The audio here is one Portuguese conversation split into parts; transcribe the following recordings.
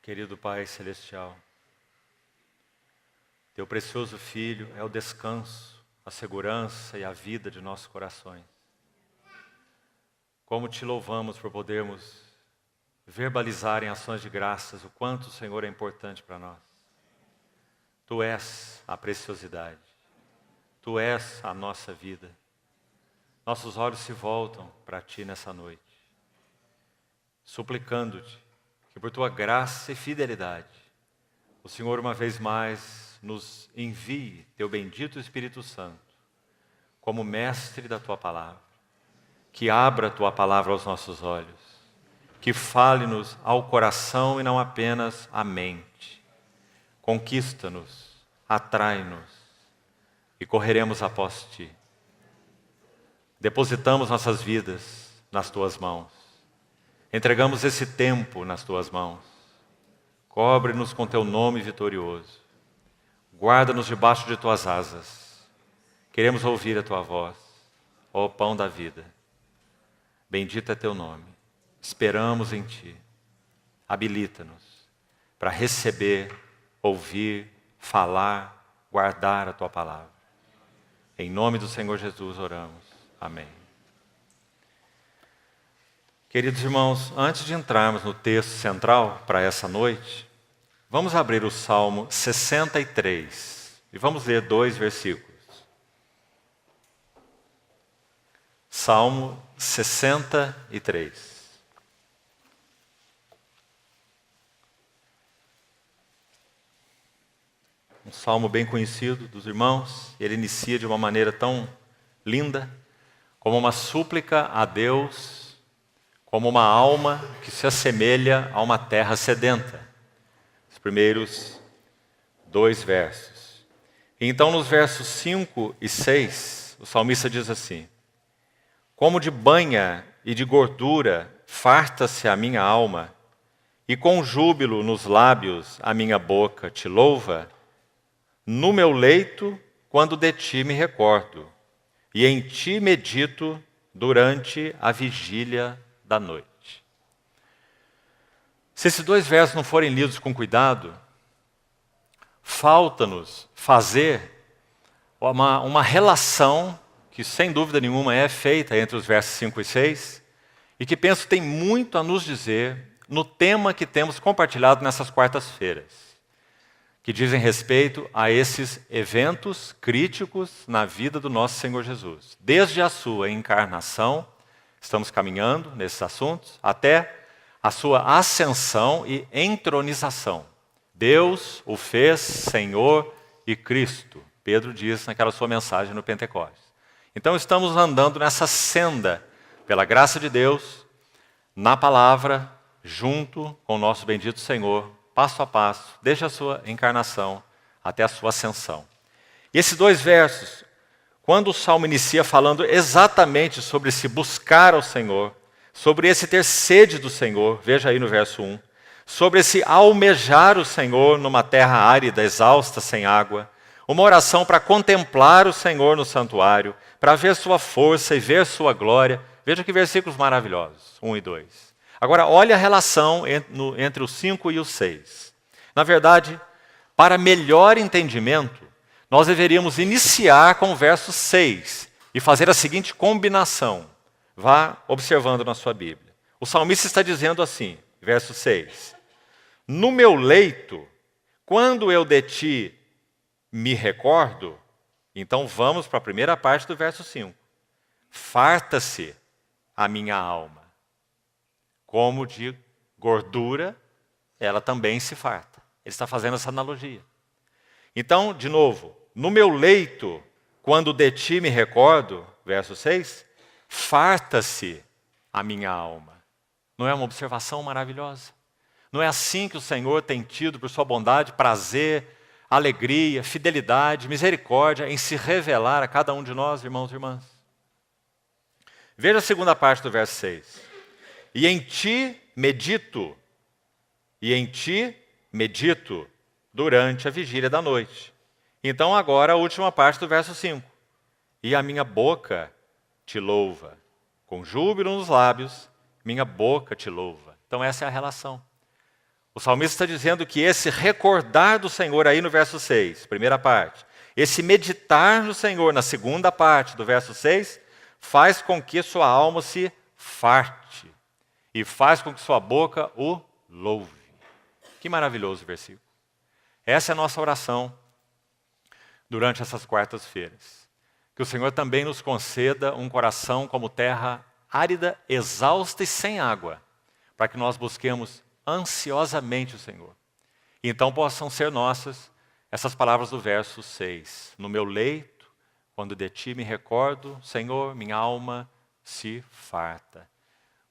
Querido Pai Celestial, Teu precioso Filho é o descanso, a segurança e a vida de nossos corações. Como Te louvamos por podermos verbalizar em ações de graças o quanto o Senhor é importante para nós. Tu és a preciosidade, Tu és a nossa vida. Nossos olhos se voltam para Ti nessa noite, suplicando-Te que por Tua graça e fidelidade, o Senhor uma vez mais nos envie Teu bendito Espírito Santo como mestre da Tua palavra, que abra a Tua palavra aos nossos olhos, que fale-nos ao coração e não apenas à mente. Conquista-nos, atrai-nos e correremos após Ti. Depositamos nossas vidas nas Tuas mãos. Entregamos esse tempo nas Tuas mãos. Cobre-nos com Teu nome vitorioso. Guarda-nos debaixo de Tuas asas. Queremos ouvir a Tua voz, ó Pão da vida. Bendito é Teu nome. Esperamos em Ti. Habilita-nos para receber, ouvir, falar, guardar a Tua palavra. Em nome do Senhor Jesus oramos. Amém. Queridos irmãos, antes de entrarmos no texto central para essa noite, vamos abrir o Salmo 63 e vamos ler 2 versículos. Salmo 63. Um salmo bem conhecido dos irmãos. Ele inicia de uma maneira tão linda, como uma súplica a Deus, como uma alma que se assemelha a uma terra sedenta. Os primeiros 2 versos. Então, nos versos 5 e 6, o salmista diz assim: como de banha e de gordura farta-se a minha alma, e com júbilo nos lábios a minha boca te louva, no meu leito, quando de Ti me recordo, e em Ti medito durante a vigília da noite. Se esses 2 versos não forem lidos com cuidado, falta-nos fazer uma relação que sem dúvida nenhuma é feita entre os versos 5 e 6 e que penso tem muito a nos dizer no tema que temos compartilhado nessas quartas-feiras, que dizem respeito a esses eventos críticos na vida do nosso Senhor Jesus. Desde a sua encarnação, estamos caminhando nesses assuntos, até a sua ascensão e entronização. Deus o fez Senhor e Cristo, Pedro diz naquela sua mensagem no Pentecostes. Então estamos andando nessa senda, pela graça de Deus, na palavra, junto com o nosso bendito Senhor, passo a passo, desde a sua encarnação até a sua ascensão. E esses 2 versos, quando o Salmo inicia falando exatamente sobre esse buscar ao Senhor, sobre esse ter sede do Senhor, veja aí no verso 1, sobre esse almejar o Senhor numa terra árida, exausta, sem água, uma oração para contemplar o Senhor no santuário, para ver sua força e ver sua glória. Veja que versículos maravilhosos, 1 e 2. Agora, olha a relação entre o 5 e o 6. Na verdade, para melhor entendimento, nós deveríamos iniciar com o verso 6 e fazer a seguinte combinação. Vá observando na sua Bíblia. O salmista está dizendo assim, verso 6. No meu leito, quando eu de Ti me recordo, então vamos para a primeira parte do verso 5. Farta-se a minha alma. Como de gordura, ela também se farta. Ele está fazendo essa analogia. Então, de novo, no meu leito, quando de Ti me recordo, verso 6, farta-se a minha alma. Não é uma observação maravilhosa? Não é assim que o Senhor tem tido, por sua bondade, prazer, alegria, fidelidade, misericórdia em se revelar a cada um de nós, irmãos e irmãs? Veja a segunda parte do verso 6. E em Ti medito, durante a vigília da noite. Então agora a última parte do verso 5. E a minha boca te louva, com júbilo nos lábios, minha boca te louva. Então essa é a relação. O salmista está dizendo que esse recordar do Senhor, aí no verso 6, primeira parte, esse meditar no Senhor, na segunda parte do verso 6, faz com que sua alma se farte e faz com que sua boca o louve. Que maravilhoso versículo. Essa é a nossa oração durante essas quartas-feiras. Que o Senhor também nos conceda um coração como terra árida, exausta e sem água, para que nós busquemos ansiosamente o Senhor. E então possam ser nossas essas palavras do verso 6. No meu leito, quando de ti me recordo, Senhor, minha alma se farta.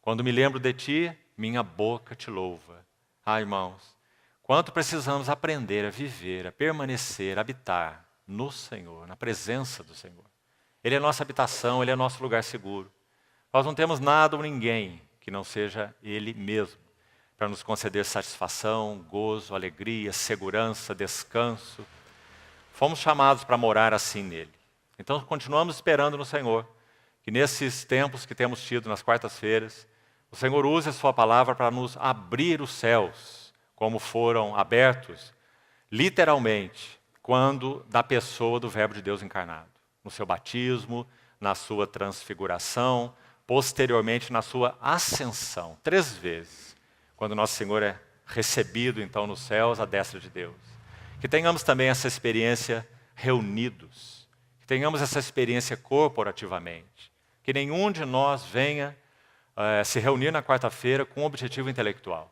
Quando me lembro de ti, minha boca te louva. Ah, irmãos, quanto precisamos aprender a viver, a permanecer, a habitar no Senhor, na presença do Senhor. Ele é nossa habitação, Ele é nosso lugar seguro. Nós não temos nada ou ninguém que não seja Ele mesmo, para nos conceder satisfação, gozo, alegria, segurança, descanso. Fomos chamados para morar assim nele. Então continuamos esperando no Senhor, que nesses tempos que temos tido nas quartas-feiras, o Senhor use a sua palavra para nos abrir os céus, como foram abertos, literalmente, quando da pessoa do Verbo de Deus encarnado. No seu batismo, na sua transfiguração, posteriormente na sua ascensão, 3 vezes, quando nosso Senhor é recebido então nos céus à destra de Deus. Que tenhamos também essa experiência reunidos, que tenhamos essa experiência corporativamente, que nenhum de nós venha se reunir na quarta-feira com um objetivo intelectual.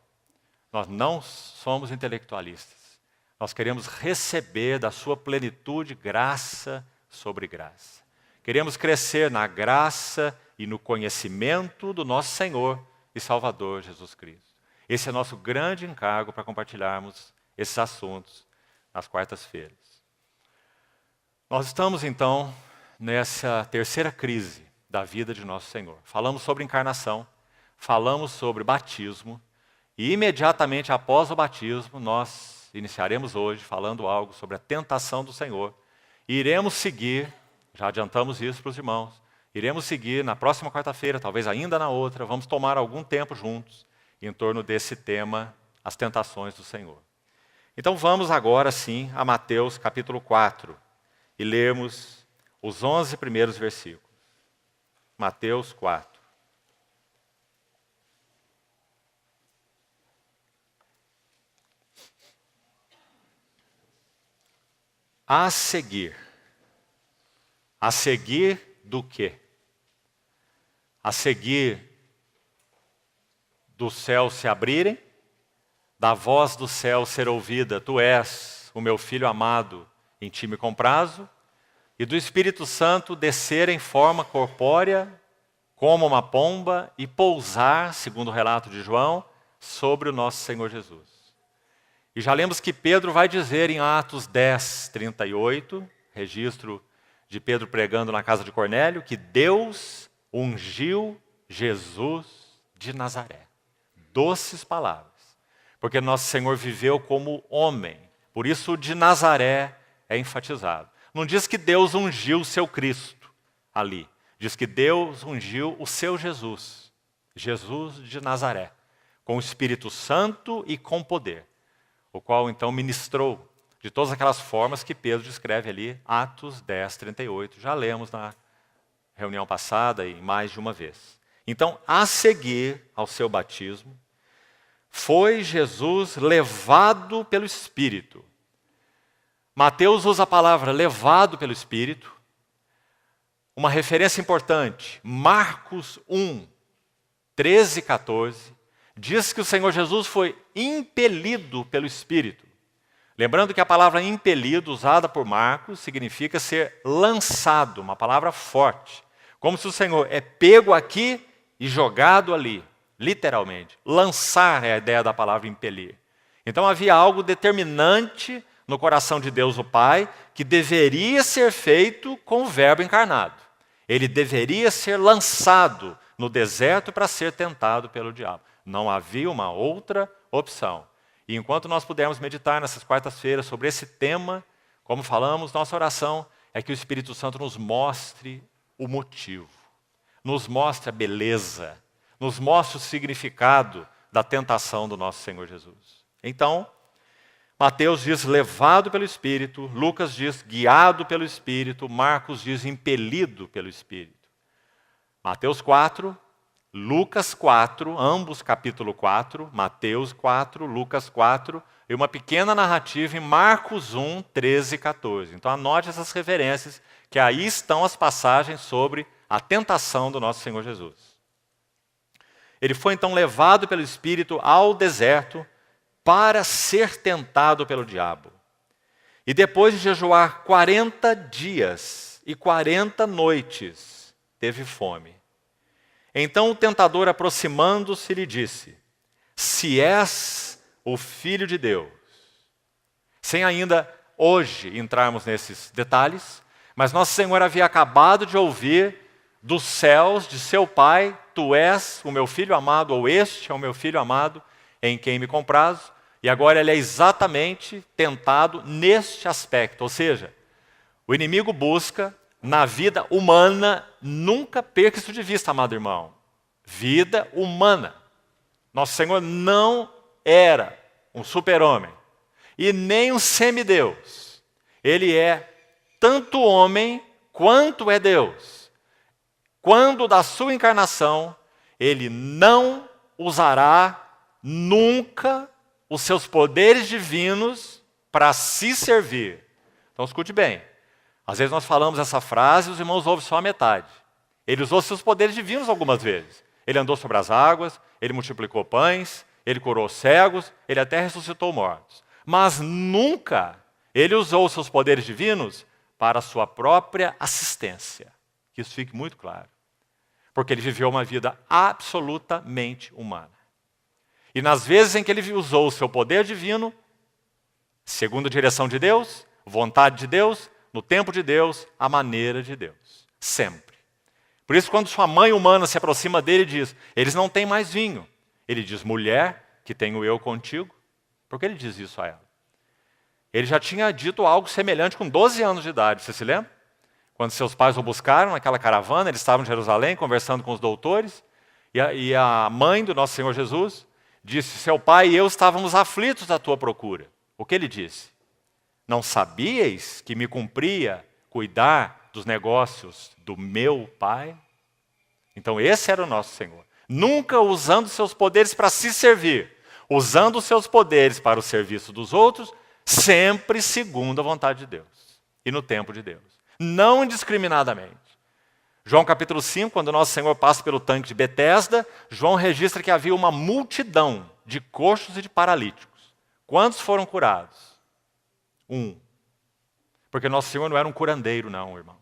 Nós não somos intelectualistas, nós queremos receber da sua plenitude graça sobre graça. Queremos crescer na graça e no conhecimento do nosso Senhor e Salvador Jesus Cristo. Esse é nosso grande encargo para compartilharmos esses assuntos nas quartas-feiras. Nós estamos, então, nessa terceira crise da vida de nosso Senhor. Falamos sobre encarnação, falamos sobre batismo, e imediatamente após o batismo, nós iniciaremos hoje falando algo sobre a tentação do Senhor. E iremos seguir, já adiantamos isso para os irmãos, iremos seguir na próxima quarta-feira, talvez ainda na outra, vamos tomar algum tempo juntos em torno desse tema, as tentações do Senhor. Então vamos agora sim a Mateus capítulo 4 e lermos os 11 primeiros versículos. Mateus 4. A seguir do quê? A seguir do céu se abrirem, da voz do céu ser ouvida, tu és o meu filho amado, em ti me comprazo, e do Espírito Santo descer em forma corpórea, como uma pomba, e pousar, segundo o relato de João, sobre o nosso Senhor Jesus. E já lemos que Pedro vai dizer em Atos 10, 38, registro de Pedro pregando na casa de Cornélio, que Deus ungiu Jesus de Nazaré. Doces palavras, porque nosso Senhor viveu como homem, por isso o de Nazaré é enfatizado. Não diz que Deus ungiu o seu Cristo ali, diz que Deus ungiu o seu Jesus, Jesus de Nazaré, com o Espírito Santo e com poder, o qual então ministrou de todas aquelas formas que Pedro descreve ali, Atos 10, 38, já lemos na reunião passada e mais de uma vez. Então, a seguir ao seu batismo, foi Jesus levado pelo Espírito. Mateus usa a palavra levado pelo Espírito, uma referência importante, Marcos 1, 13 e 14, diz que o Senhor Jesus foi impelido pelo Espírito. Lembrando que a palavra impelido, usada por Marcos, significa ser lançado, uma palavra forte. Como se o Senhor é pego aqui e jogado ali, literalmente. Lançar é a ideia da palavra impelir. Então havia algo determinante no coração de Deus o Pai, que deveria ser feito com o Verbo encarnado. Ele deveria ser lançado no deserto para ser tentado pelo diabo. Não havia uma outra opção. E enquanto nós pudermos meditar nessas quartas-feiras sobre esse tema, como falamos, nossa oração é que o Espírito Santo nos mostre o motivo, nos mostre a beleza, nos mostre o significado da tentação do nosso Senhor Jesus. Então, Mateus diz levado pelo Espírito, Lucas diz guiado pelo Espírito, Marcos diz impelido pelo Espírito. Mateus 4, Lucas 4, ambos capítulo 4, Mateus 4, Lucas 4, e uma pequena narrativa em Marcos 1, 13 e 14. Então anote essas referências, que aí estão as passagens sobre a tentação do nosso Senhor Jesus. Ele foi então levado pelo Espírito ao deserto para ser tentado pelo diabo. E depois de jejuar 40 dias e 40 noites, teve fome. Então o tentador, aproximando-se, lhe disse: se és o Filho de Deus. Sem ainda hoje entrarmos nesses detalhes, mas Nosso Senhor havia acabado de ouvir dos céus de seu Pai: tu és o meu Filho amado, ou este é o meu Filho amado, em quem me comprazo. E agora ele é exatamente tentado neste aspecto, ou seja, o inimigo busca na vida humana, nunca perca isso de vista, amado irmão. Vida humana. Nosso Senhor não era um super-homem e nem um semideus. Ele é tanto homem quanto é Deus. Quando da sua encarnação, ele não usará nunca os seus poderes divinos para se servir. Então escute bem. Às vezes nós falamos essa frase e os irmãos ouvem só a metade. Ele usou seus poderes divinos algumas vezes. Ele andou sobre as águas, ele multiplicou pães, ele curou cegos, ele até ressuscitou mortos. Mas nunca ele usou seus poderes divinos para a sua própria assistência. Que isso fique muito claro. Porque ele viveu uma vida absolutamente humana. E nas vezes em que ele usou o seu poder divino, segundo a direção de Deus, vontade de Deus, no tempo de Deus, a maneira de Deus. Sempre. Por isso, quando sua mãe humana se aproxima dele e diz: eles não têm mais vinho. Ele diz: mulher, que tenho eu contigo. Por que ele diz isso a ela? Ele já tinha dito algo semelhante com 12 anos de idade, você se lembra? Quando seus pais o buscaram naquela caravana, eles estavam em Jerusalém conversando com os doutores, e a mãe do nosso Senhor Jesus disse: seu pai e eu estávamos aflitos à tua procura. O que ele disse? Não sabíeis que me cumpria cuidar dos negócios do meu pai? Então esse era o nosso Senhor. Nunca usando seus poderes para se servir, usando os seus poderes para o serviço dos outros, sempre segundo a vontade de Deus e no tempo de Deus. Não indiscriminadamente. João capítulo 5, quando nosso Senhor passa pelo tanque de Betesda, João registra que havia uma multidão de coxos e de paralíticos. Quantos foram curados? 1. Porque nosso Senhor não era um curandeiro, não, irmãos.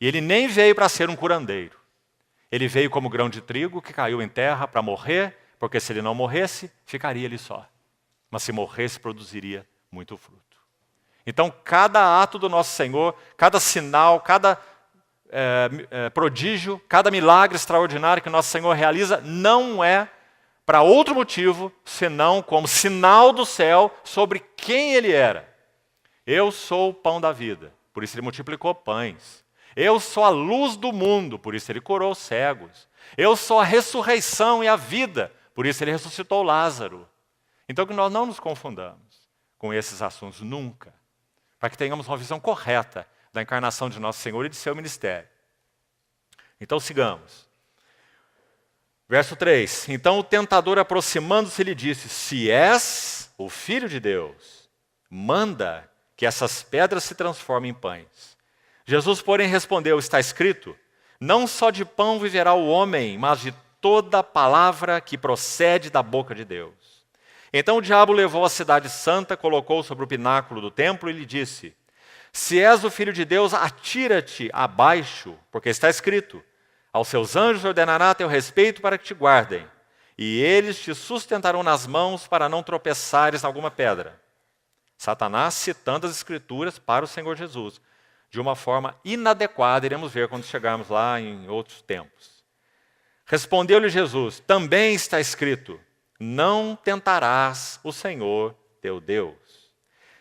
E ele nem veio para ser um curandeiro. Ele veio como grão de trigo que caiu em terra para morrer, porque se ele não morresse, ficaria ali só. Mas se morresse, produziria muito fruto. Então, cada ato do nosso Senhor, cada sinal, cada prodígio, cada milagre extraordinário que nosso Senhor realiza, não é para outro motivo, senão como sinal do céu sobre quem Ele era. Eu sou o pão da vida, por isso Ele multiplicou pães. Eu sou a luz do mundo, por isso Ele curou cegos. Eu sou a ressurreição e a vida, por isso Ele ressuscitou Lázaro. Então que nós não nos confundamos com esses assuntos nunca, para que tenhamos uma visão correta da encarnação de nosso Senhor e de seu ministério. Então sigamos. Verso 3. Então o tentador, aproximando-se, lhe disse: se és o Filho de Deus, manda que essas pedras se transformem em pães. Jesus, porém, respondeu: está escrito, não só de pão viverá o homem, mas de toda palavra que procede da boca de Deus. Então o diabo levou a cidade santa, colocou sobre o pináculo do templo e lhe disse: se és o Filho de Deus, atira-te abaixo, porque está escrito, aos seus anjos ordenará a teu respeito para que te guardem, e eles te sustentarão nas mãos para não tropeçares em alguma pedra. Satanás citando as Escrituras para o Senhor Jesus, de uma forma inadequada, iremos ver quando chegarmos lá em outros tempos. Respondeu-lhe Jesus: também está escrito, não tentarás o Senhor teu Deus.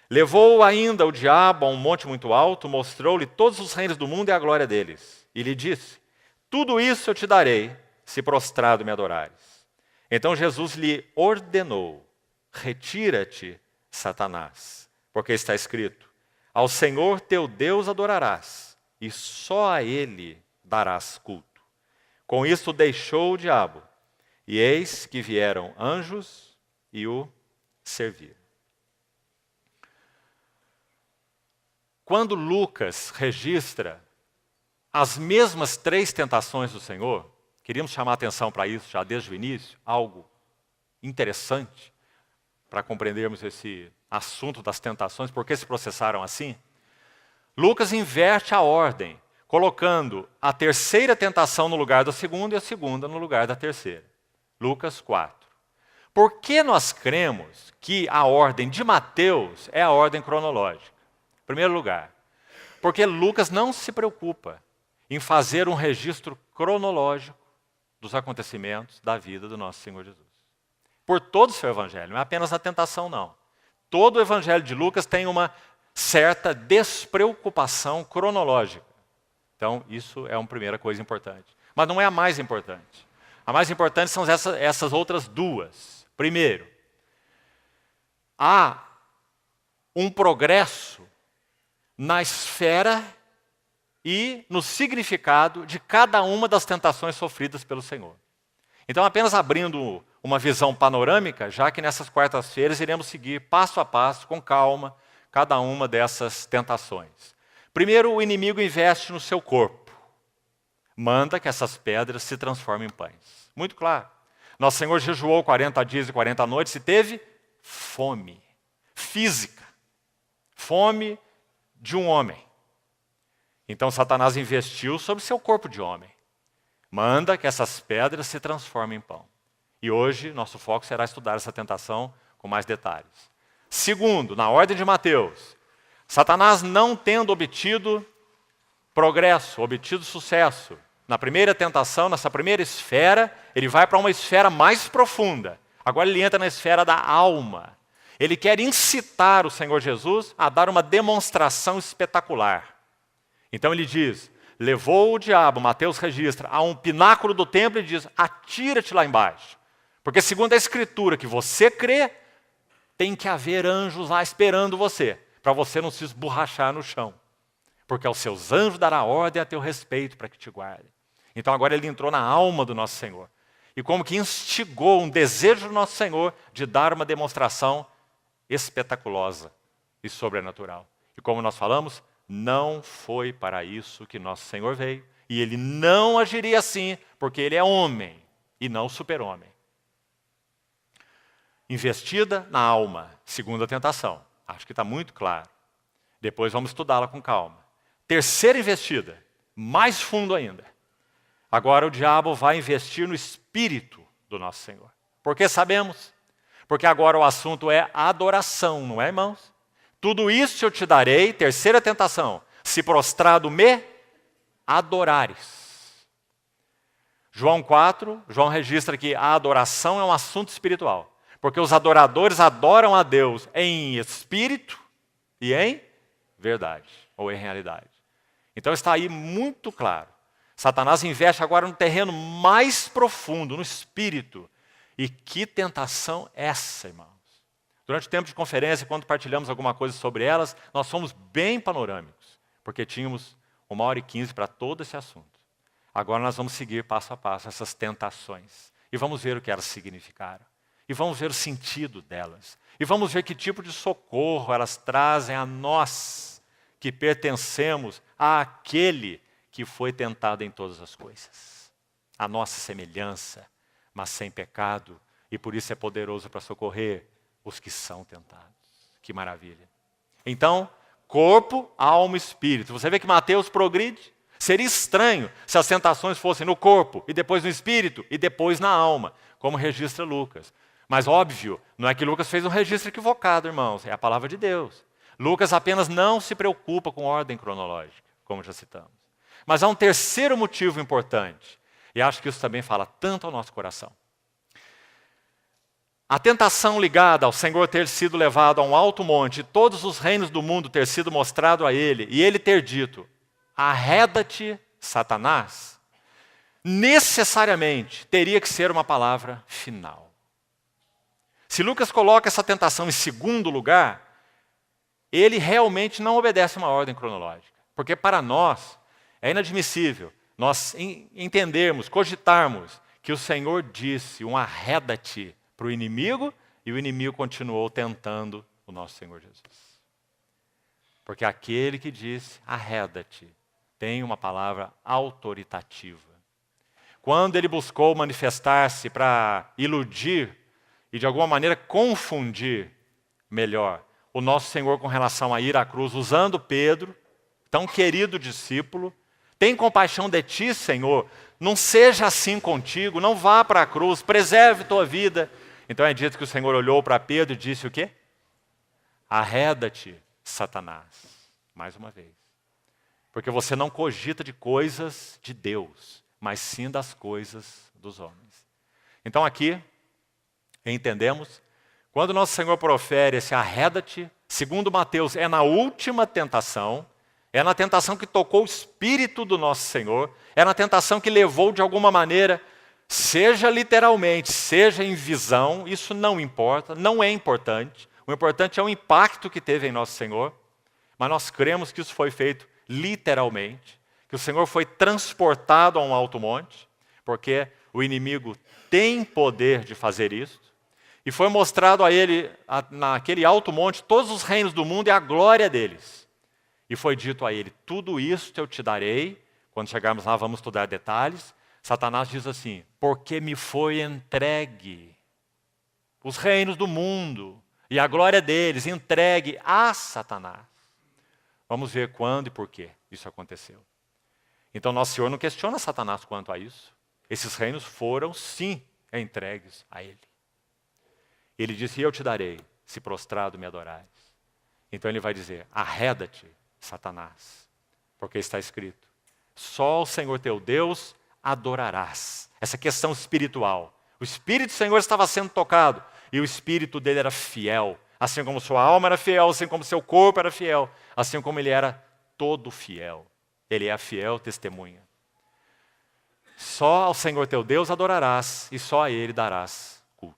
Levou ainda o diabo a um monte muito alto, mostrou-lhe todos os reinos do mundo e a glória deles. E lhe disse: tudo isso eu te darei, se prostrado me adorares. Então Jesus lhe ordenou: retira-te, Satanás, porque está escrito: ao Senhor teu Deus adorarás, e só a Ele darás culto. Com isto deixou o diabo, e eis que vieram anjos e o serviram. Quando Lucas registra as mesmas 3 tentações do Senhor, queríamos chamar a atenção para isso já desde o início, algo interessante para compreendermos esse assunto das tentações, por que se processaram assim. Lucas inverte a ordem, colocando a terceira tentação no lugar da segunda e a segunda no lugar da terceira. Lucas 4. Por que nós cremos que a ordem de Mateus é a ordem cronológica? Em primeiro lugar, porque Lucas não se preocupa em fazer um registro cronológico dos acontecimentos da vida do nosso Senhor Jesus. Por todo o seu evangelho, não é apenas na tentação, não. Todo o evangelho de Lucas tem uma certa despreocupação cronológica. Então, isso é uma primeira coisa importante. Mas não é a mais importante. A mais importante são essas outras duas. Primeiro, há um progresso na esfera e no significado de cada uma das tentações sofridas pelo Senhor. Então, apenas abrindo uma visão panorâmica, já que nessas quartas-feiras iremos seguir passo a passo, com calma, cada uma dessas tentações. Primeiro, o inimigo investe no seu corpo. Manda que essas pedras se transformem em pães. Muito claro. Nosso Senhor jejuou 40 dias e 40 noites e teve fome física. Fome de um homem. Então Satanás investiu sobre seu corpo de homem. Manda que essas pedras se transformem em pão. E hoje nosso foco será estudar essa tentação com mais detalhes. Segundo, na ordem de Mateus, Satanás não tendo obtido progresso, obtido sucesso, na primeira tentação, nessa primeira esfera, ele vai para uma esfera mais profunda. Agora ele entra na esfera da alma. Ele quer incitar o Senhor Jesus a dar uma demonstração espetacular. Então ele diz, levou o diabo, Mateus registra, a um pináculo do templo e diz, atira-te lá embaixo. Porque segundo a Escritura, que você crê, tem que haver anjos lá esperando você, para você não se esborrachar no chão. Porque aos seus anjos dará ordem a teu respeito para que te guardem. Então agora ele entrou na alma do nosso Senhor. E como que instigou um desejo do nosso Senhor de dar uma demonstração espetaculosa e sobrenatural. E como nós falamos, não foi para isso que nosso Senhor veio. E ele não agiria assim, porque ele é homem e não super-homem. Investida na alma, segunda tentação. Acho que está muito claro. Depois vamos estudá-la com calma. Terceira investida, mais fundo ainda. Agora o diabo vai investir no espírito do nosso Senhor. Por que sabemos? Porque agora o assunto é adoração, não é, irmãos? Tudo isso eu te darei, terceira tentação, se prostrado me adorares. João 4, João registra que a adoração é um assunto espiritual. Porque os adoradores adoram a Deus em espírito e em verdade, ou em realidade. Então está aí muito claro. Satanás investe agora no terreno mais profundo, no espírito. E que tentação essa, irmãos? Durante o tempo de conferência, quando partilhamos alguma coisa sobre elas, nós fomos bem panorâmicos, porque tínhamos 1h15 para todo esse assunto. Agora nós vamos seguir passo a passo essas tentações. E vamos ver o que elas significaram. E vamos ver o sentido delas. E vamos ver que tipo de socorro elas trazem a nós, que pertencemos àquele que foi tentado em todas as coisas. A nossa semelhança, mas sem pecado, e por isso é poderoso para socorrer os que são tentados. Que maravilha. Então, corpo, alma e espírito. Você vê que Mateus progride? Seria estranho se as tentações fossem no corpo, e depois no espírito, e depois na alma, como registra Lucas. Mas óbvio, não é que Lucas fez um registro equivocado, irmãos, é a palavra de Deus. Lucas apenas não se preocupa com ordem cronológica, como já citamos. Mas há um terceiro motivo importante, e acho que isso também fala tanto ao nosso coração. A tentação ligada ao Senhor ter sido levado a um alto monte, todos os reinos do mundo ter sido mostrado a ele, e ele ter dito, arreda-te, Satanás, necessariamente teria que ser uma palavra final. Se Lucas coloca essa tentação em segundo lugar, ele realmente não obedece uma ordem cronológica. Porque para nós é inadmissível nós entendermos, cogitarmos que o Senhor disse um arreda-te para o inimigo e o inimigo continuou tentando o nosso Senhor Jesus. Porque aquele que disse arreda-te tem uma palavra autoritativa. Quando ele buscou manifestar-se para iludir e de alguma maneira confundir melhor o nosso Senhor com relação a ir à cruz, usando Pedro, tão querido discípulo, tem compaixão de ti, Senhor, não seja assim contigo, não vá para a cruz, preserve tua vida. Então é dito que o Senhor olhou para Pedro e disse o quê? Arreda-te, Satanás, mais uma vez. Porque você não cogita de coisas de Deus, mas sim das coisas dos homens. Então aqui, entendemos, quando nosso Senhor profere esse arreda-te, segundo Mateus, é na última tentação, é na tentação que tocou o espírito do nosso Senhor, é na tentação que levou de alguma maneira, seja literalmente, seja em visão, isso não importa, não é importante. O importante é o impacto que teve em nosso Senhor, mas nós cremos que isso foi feito literalmente, que o Senhor foi transportado a um alto monte, porque o inimigo tem poder de fazer isso, e foi mostrado a ele, naquele alto monte, todos os reinos do mundo e a glória deles. E foi dito a ele, tudo isso eu te darei, quando chegarmos lá vamos estudar detalhes. Satanás diz assim, porque me foi entregue os reinos do mundo e a glória deles, entregue a Satanás. Vamos ver quando e por que isso aconteceu. Então nosso Senhor não questiona Satanás quanto a isso. Esses reinos foram sim entregues a ele. Ele disse, eu te darei, se prostrado me adorares. Então ele vai dizer, arreda-te, Satanás, porque está escrito, só o Senhor teu Deus adorarás. Essa questão espiritual. O Espírito do Senhor estava sendo tocado e o Espírito dele era fiel. Assim como sua alma era fiel, assim como seu corpo era fiel, assim como ele era todo fiel. Ele é a fiel testemunha. Só ao Senhor teu Deus adorarás e só a ele darás culto.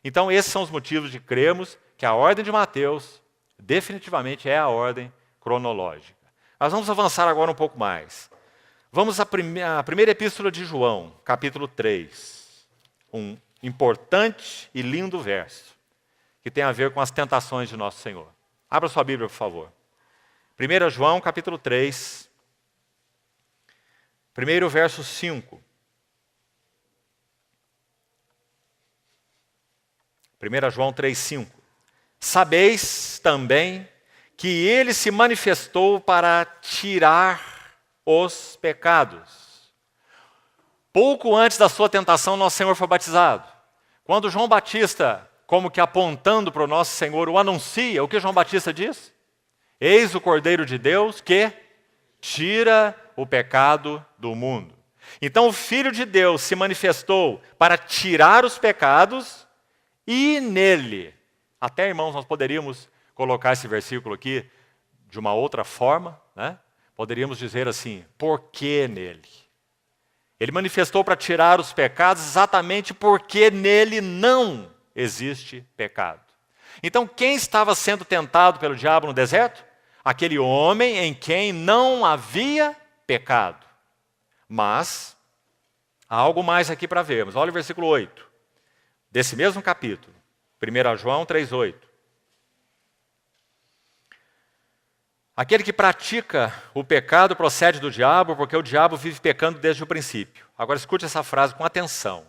Então esses são os motivos de crermos que a ordem de Mateus definitivamente é a ordem cronológica. Nós vamos avançar agora um pouco mais. Vamos à primeira epístola de João, capítulo 3. Um importante e lindo verso, que tem a ver com as tentações de nosso Senhor. Abra sua Bíblia, por favor. 1 João, capítulo 3. Primeiro verso 5. 1 João 3, 5. Sabeis também que ele se manifestou para tirar os pecados. Pouco antes da sua tentação, nosso Senhor foi batizado. Quando João Batista, como que apontando para o nosso Senhor, o anuncia, o que João Batista diz? Eis o Cordeiro de Deus que tira o pecado do mundo. Então o Filho de Deus se manifestou para tirar os pecados e nele, até irmãos, nós poderíamos colocar esse versículo aqui de uma outra forma, né? Poderíamos dizer assim, por que nele? Ele manifestou para tirar os pecados exatamente porque nele não existe pecado. Então quem estava sendo tentado pelo diabo no deserto? Aquele homem em quem não havia pecado. Mas há algo mais aqui para vermos. Olha o versículo 8, desse mesmo capítulo, 1 João 3,8. Aquele que pratica o pecado procede do diabo, porque o diabo vive pecando desde o princípio. Agora escute essa frase com atenção.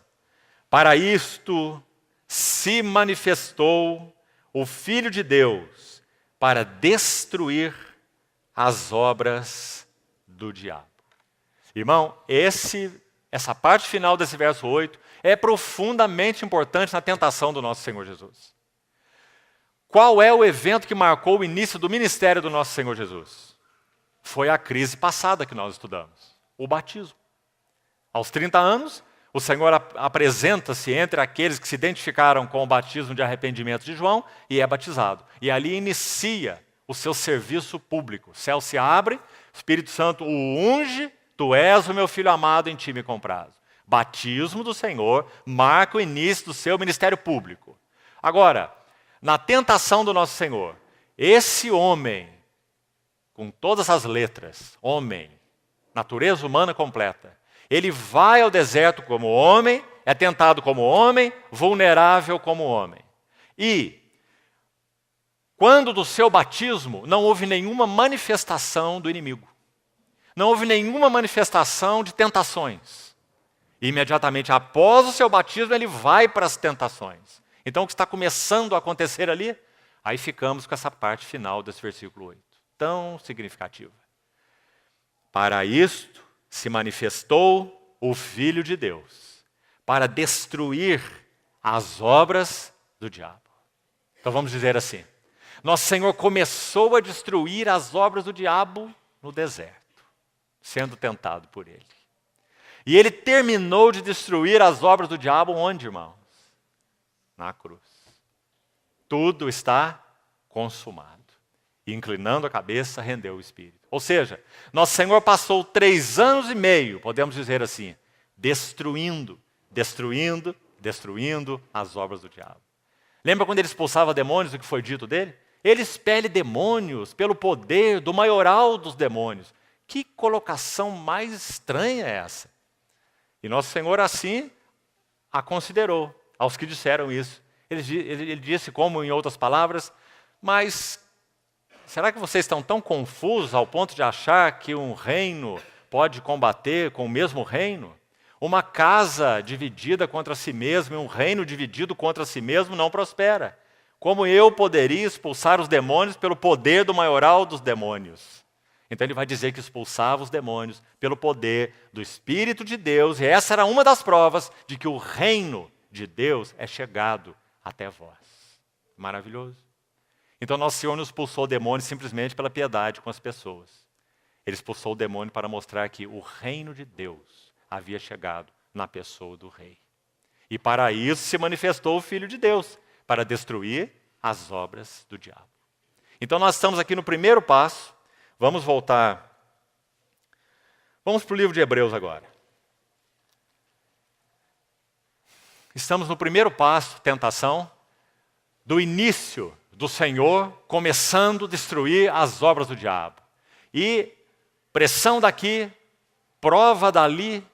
Para isto se manifestou o Filho de Deus, para destruir as obras do diabo. Irmão, essa parte final desse verso 8 é profundamente importante na tentação do nosso Senhor Jesus. Qual é o evento que marcou o início do ministério do nosso Senhor Jesus? Foi a crise passada que nós estudamos, o batismo. Aos 30 anos, o Senhor apresenta-se entre aqueles que se identificaram com o batismo de arrependimento de João e é batizado. E ali inicia o seu serviço público. O céu se abre, o Espírito Santo o unge, tu és o meu filho amado, em ti me comprazo. Batismo do Senhor marca o início do seu ministério público. Agora, na tentação do nosso Senhor, esse homem, com todas as letras, homem, natureza humana completa, ele vai ao deserto como homem, é tentado como homem, vulnerável como homem. E, quando do seu batismo, não houve nenhuma manifestação do inimigo. Não houve nenhuma manifestação de tentações. E, imediatamente após o seu batismo, ele vai para as tentações. Então, o que está começando a acontecer ali? Aí ficamos com essa parte final desse versículo 8, tão significativa. Para isto se manifestou o Filho de Deus, para destruir as obras do diabo. Então vamos dizer assim, nosso Senhor começou a destruir as obras do diabo no deserto, sendo tentado por ele. E ele terminou de destruir as obras do diabo onde, irmãos? Na cruz. Tudo está consumado. E inclinando a cabeça, rendeu o espírito. Ou seja, nosso Senhor passou 3 anos e meio, podemos dizer assim, destruindo as obras do diabo. Lembra quando ele expulsava demônios, o que foi dito dele? Ele expele demônios pelo poder do maioral dos demônios. Que colocação mais estranha é essa? E nosso Senhor assim a considerou aos que disseram isso. Ele disse como em outras palavras, mas será que vocês estão tão confusos ao ponto de achar que um reino pode combater com o mesmo reino? Uma casa dividida contra si mesma e um reino dividido contra si mesmo não prospera. Como eu poderia expulsar os demônios pelo poder do maioral dos demônios? Então ele vai dizer que expulsava os demônios pelo poder do Espírito de Deus, e essa era uma das provas de que o reino de Deus é chegado até vós. Maravilhoso. Então nosso Senhor não expulsou o demônio simplesmente pela piedade com as pessoas. Ele expulsou o demônio para mostrar que o reino de Deus havia chegado na pessoa do rei. E para isso se manifestou o Filho de Deus, para destruir as obras do diabo. Então nós estamos aqui no primeiro passo. Vamos voltar. Vamos para o livro de Hebreus agora. Estamos no primeiro passo, tentação, do início do Senhor começando a destruir as obras do diabo. E pressão daqui, prova dali,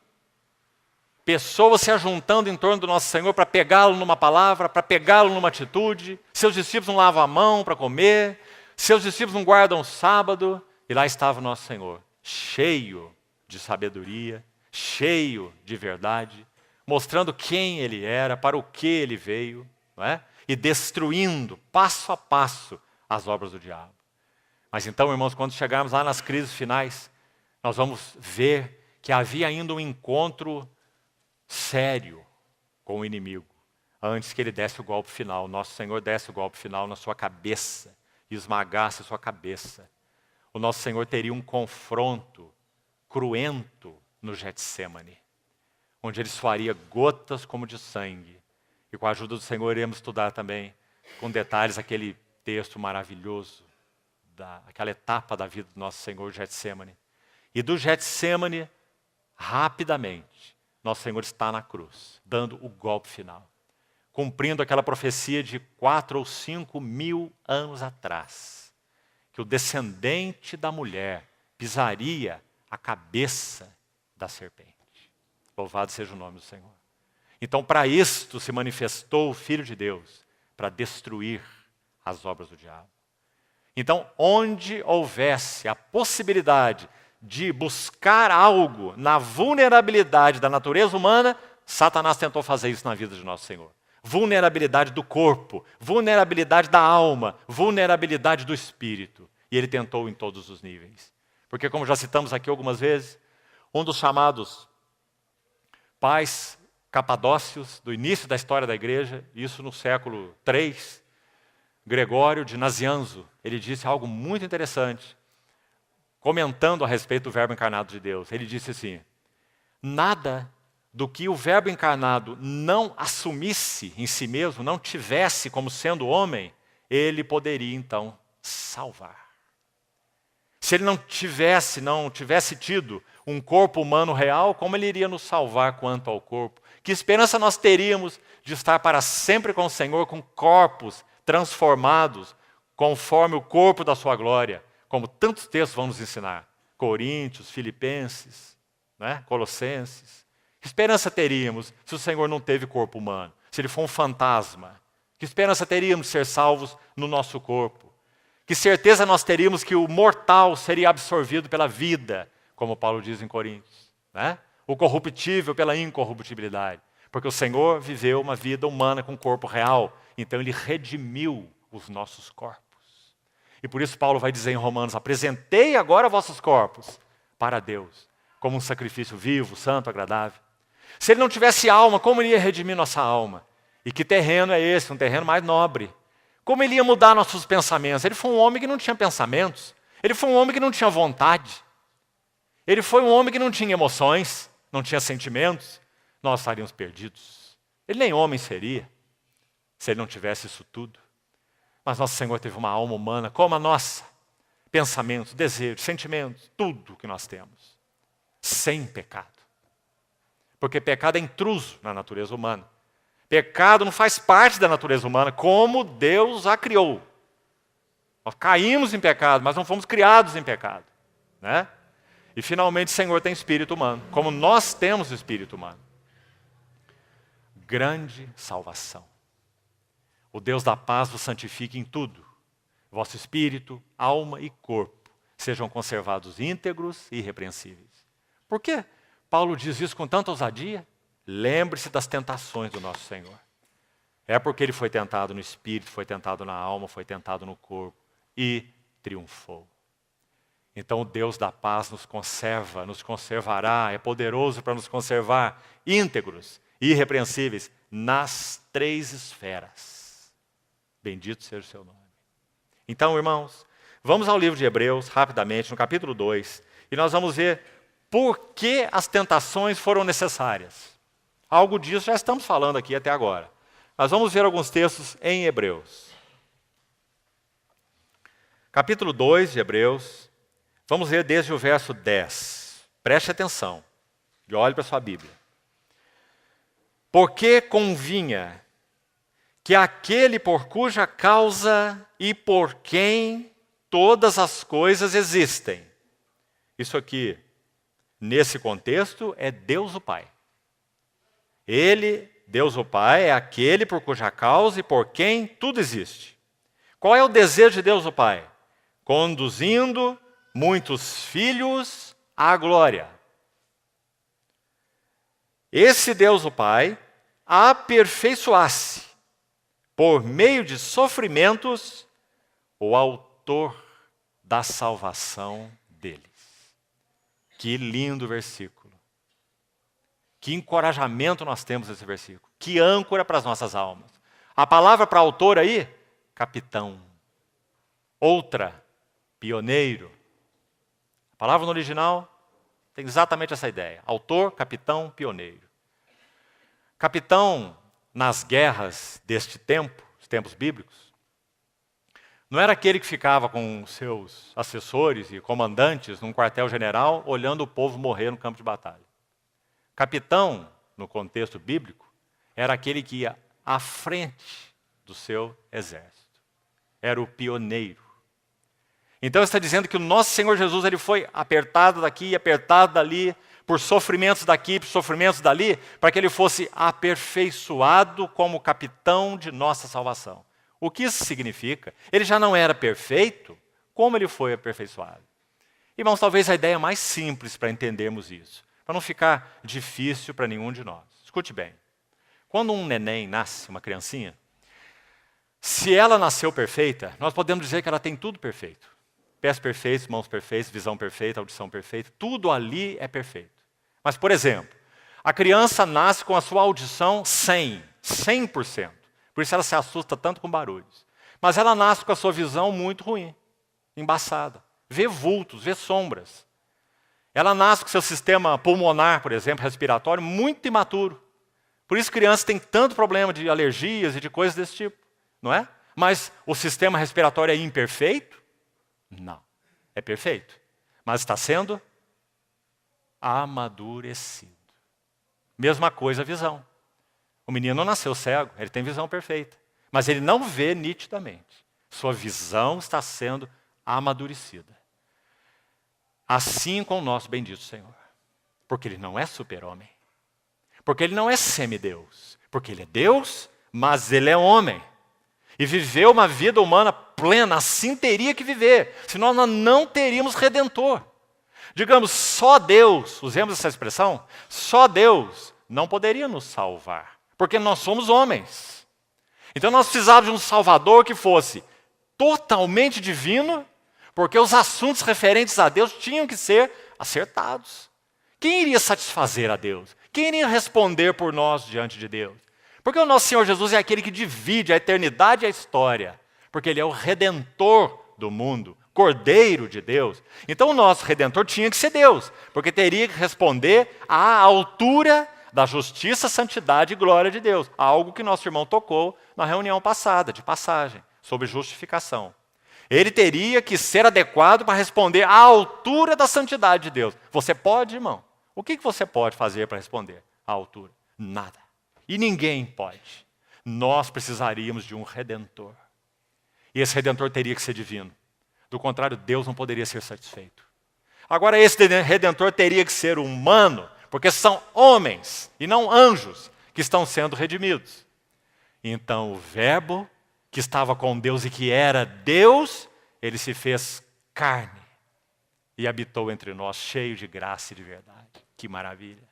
pessoas se ajuntando em torno do nosso Senhor para pegá-lo numa palavra, para pegá-lo numa atitude. Seus discípulos não lavam a mão para comer, seus discípulos não guardam o sábado. E lá estava o nosso Senhor, cheio de sabedoria, cheio de verdade, mostrando quem Ele era, para o que Ele veio, não é? E destruindo, passo a passo, as obras do diabo. Mas então, irmãos, quando chegarmos lá nas crises finais, nós vamos ver que havia ainda um encontro sério com o inimigo, antes que ele desse o golpe final. Nosso Senhor desse o golpe final na sua cabeça, e esmagasse a sua cabeça. O nosso Senhor teria um confronto cruento no Getsêmani, onde ele suaria gotas como de sangue. E com a ajuda do Senhor iremos estudar também, com detalhes, aquele texto maravilhoso, aquela etapa da vida do nosso Senhor, Getsêmani. E do Getsêmani, rapidamente, nosso Senhor está na cruz, dando o golpe final, cumprindo aquela profecia de 4 ou 5 mil anos atrás, que o descendente da mulher pisaria a cabeça da serpente. Louvado seja o nome do Senhor. Então, para isto se manifestou o Filho de Deus, para destruir as obras do diabo. Então, onde houvesse a possibilidade de buscar algo na vulnerabilidade da natureza humana, Satanás tentou fazer isso na vida de nosso Senhor. Vulnerabilidade do corpo, vulnerabilidade da alma, vulnerabilidade do espírito. E ele tentou em todos os níveis. Porque, como já citamos aqui algumas vezes, um dos chamados pais capadócios do início da história da igreja, isso no século III, Gregório de Nazianzo, ele disse algo muito interessante, comentando a respeito do Verbo encarnado de Deus. Ele disse assim: nada do que o Verbo encarnado não assumisse em si mesmo, não tivesse como sendo homem, ele poderia então salvar. Se ele não tivesse tido um corpo humano real, como ele iria nos salvar quanto ao corpo? Que esperança nós teríamos de estar para sempre com o Senhor, com corpos transformados, conforme o corpo da sua glória, como tantos textos vão nos ensinar. Coríntios, Filipenses, né? Colossenses. Que esperança teríamos se o Senhor não teve corpo humano? Se ele for um fantasma? Que esperança teríamos de ser salvos no nosso corpo? Que certeza nós teríamos que o mortal seria absorvido pela vida, como Paulo diz em Coríntios, né? O corruptível pela incorruptibilidade. Porque o Senhor viveu uma vida humana com corpo real, então ele redimiu os nossos corpos. E por isso Paulo vai dizer em Romanos, apresentei agora vossos corpos para Deus, como um sacrifício vivo, santo, agradável. Se ele não tivesse alma, como ele ia redimir nossa alma? E que terreno é esse? Um terreno mais nobre. Como ele ia mudar nossos pensamentos? Ele foi um homem que não tinha pensamentos. Ele foi um homem que não tinha vontade. Ele foi um homem que não tinha emoções, não tinha sentimentos. Nós estaríamos perdidos. Ele nem homem seria, se ele não tivesse isso tudo. Mas nosso Senhor teve uma alma humana como a nossa. Pensamentos, desejos, sentimentos, tudo que nós temos. Sem pecado. Porque pecado é intruso na natureza humana. Pecado não faz parte da natureza humana como Deus a criou. Nós caímos em pecado, mas não fomos criados em pecado, né? E finalmente o Senhor tem espírito humano, como nós temos espírito humano. Grande salvação. O Deus da paz vos santifique em tudo. Vosso espírito, alma e corpo sejam conservados íntegros e irrepreensíveis. Por quê Paulo diz isso com tanta ousadia? Lembre-se das tentações do nosso Senhor. É porque ele foi tentado no espírito, foi tentado na alma, foi tentado no corpo e triunfou. Então o Deus da paz nos conserva, nos conservará, é poderoso para nos conservar íntegros e irrepreensíveis nas 3 esferas. Bendito seja o seu nome. Então, irmãos, vamos ao livro de Hebreus, rapidamente, no capítulo 2, e nós vamos ver por que as tentações foram necessárias. Algo disso já estamos falando aqui até agora. Mas vamos ver alguns textos em Hebreus. Capítulo 2 de Hebreus, vamos ver desde o verso 10. Preste atenção e olhe para a sua Bíblia. Porque convinha que aquele por cuja causa e por quem todas as coisas existem. Isso aqui, nesse contexto, é Deus o Pai. Ele, Deus o Pai, é aquele por cuja causa e por quem tudo existe. Qual é o desejo de Deus o Pai? Conduzindo muitos filhos à glória. Esse Deus o Pai aperfeiçoasse, por meio de sofrimentos, o autor da salvação deles. Que lindo versículo. Que encorajamento nós temos nesse versículo. Que âncora para as nossas almas. A palavra para autor aí, capitão. Outra, pioneiro. A palavra no original tem exatamente essa ideia. Autor, capitão, pioneiro. Capitão, nas guerras deste tempo, os tempos bíblicos, não era aquele que ficava com seus assessores e comandantes num quartel-general olhando o povo morrer no campo de batalha. Capitão, no contexto bíblico, era aquele que ia à frente do seu exército. Era o pioneiro. Então está dizendo que o nosso Senhor Jesus ele foi apertado daqui, apertado dali, por sofrimentos daqui, por sofrimentos dali, para que ele fosse aperfeiçoado como capitão de nossa salvação. O que isso significa? Ele já não era perfeito, como ele foi aperfeiçoado? Irmãos, talvez a ideia mais simples para entendermos isso, para não ficar difícil para nenhum de nós. Escute bem. Quando um neném nasce, uma criancinha, se ela nasceu perfeita, nós podemos dizer que ela tem tudo perfeito. Pés perfeitos, mãos perfeitas, visão perfeita, audição perfeita, tudo ali é perfeito. Mas, por exemplo, a criança nasce com a sua audição 100%. Por isso ela se assusta tanto com barulhos. Mas ela nasce com a sua visão muito ruim, embaçada. Vê vultos, vê sombras. Ela nasce com seu sistema pulmonar, por exemplo, respiratório, muito imaturo. Por isso crianças têm tanto problema de alergias e de coisas desse tipo, não é? Mas o sistema respiratório é imperfeito? Não, é perfeito. mas está sendo amadurecido. Mesma coisa a visão. O menino não nasceu cego, ele tem visão perfeita, mas ele não vê nitidamente. Sua visão está sendo amadurecida. Assim com o nosso bendito Senhor. Porque ele não é super-homem. Porque ele não é semideus. Porque ele é Deus, mas ele é homem. E viveu uma vida humana plena, assim teria que viver. Senão nós não teríamos Redentor. Digamos, só Deus, usemos essa expressão, só Deus não poderia nos salvar. Porque nós somos homens. Então nós precisávamos de um Salvador que fosse totalmente divino, porque os assuntos referentes a Deus tinham que ser acertados. Quem iria satisfazer a Deus? Quem iria responder por nós diante de Deus? Porque o nosso Senhor Jesus é aquele que divide a eternidade e a história. Porque Ele é o Redentor do mundo, Cordeiro de Deus. Então o nosso Redentor tinha que ser Deus, porque teria que responder à altura da justiça, santidade e glória de Deus. Algo que nosso irmão tocou na reunião passada, de passagem, sobre justificação. Ele teria que ser adequado para responder à altura da santidade de Deus. Você pode, irmão? O que você pode fazer para responder à altura? Nada. E ninguém pode. Nós precisaríamos de um Redentor. E esse Redentor teria que ser divino. Do contrário, Deus não poderia ser satisfeito. Agora, esse Redentor teria que ser humano, porque são homens e não anjos que estão sendo redimidos. Então, o Verbo que estava com Deus e que era Deus, ele se fez carne e habitou entre nós, cheio de graça e de verdade. Que maravilha!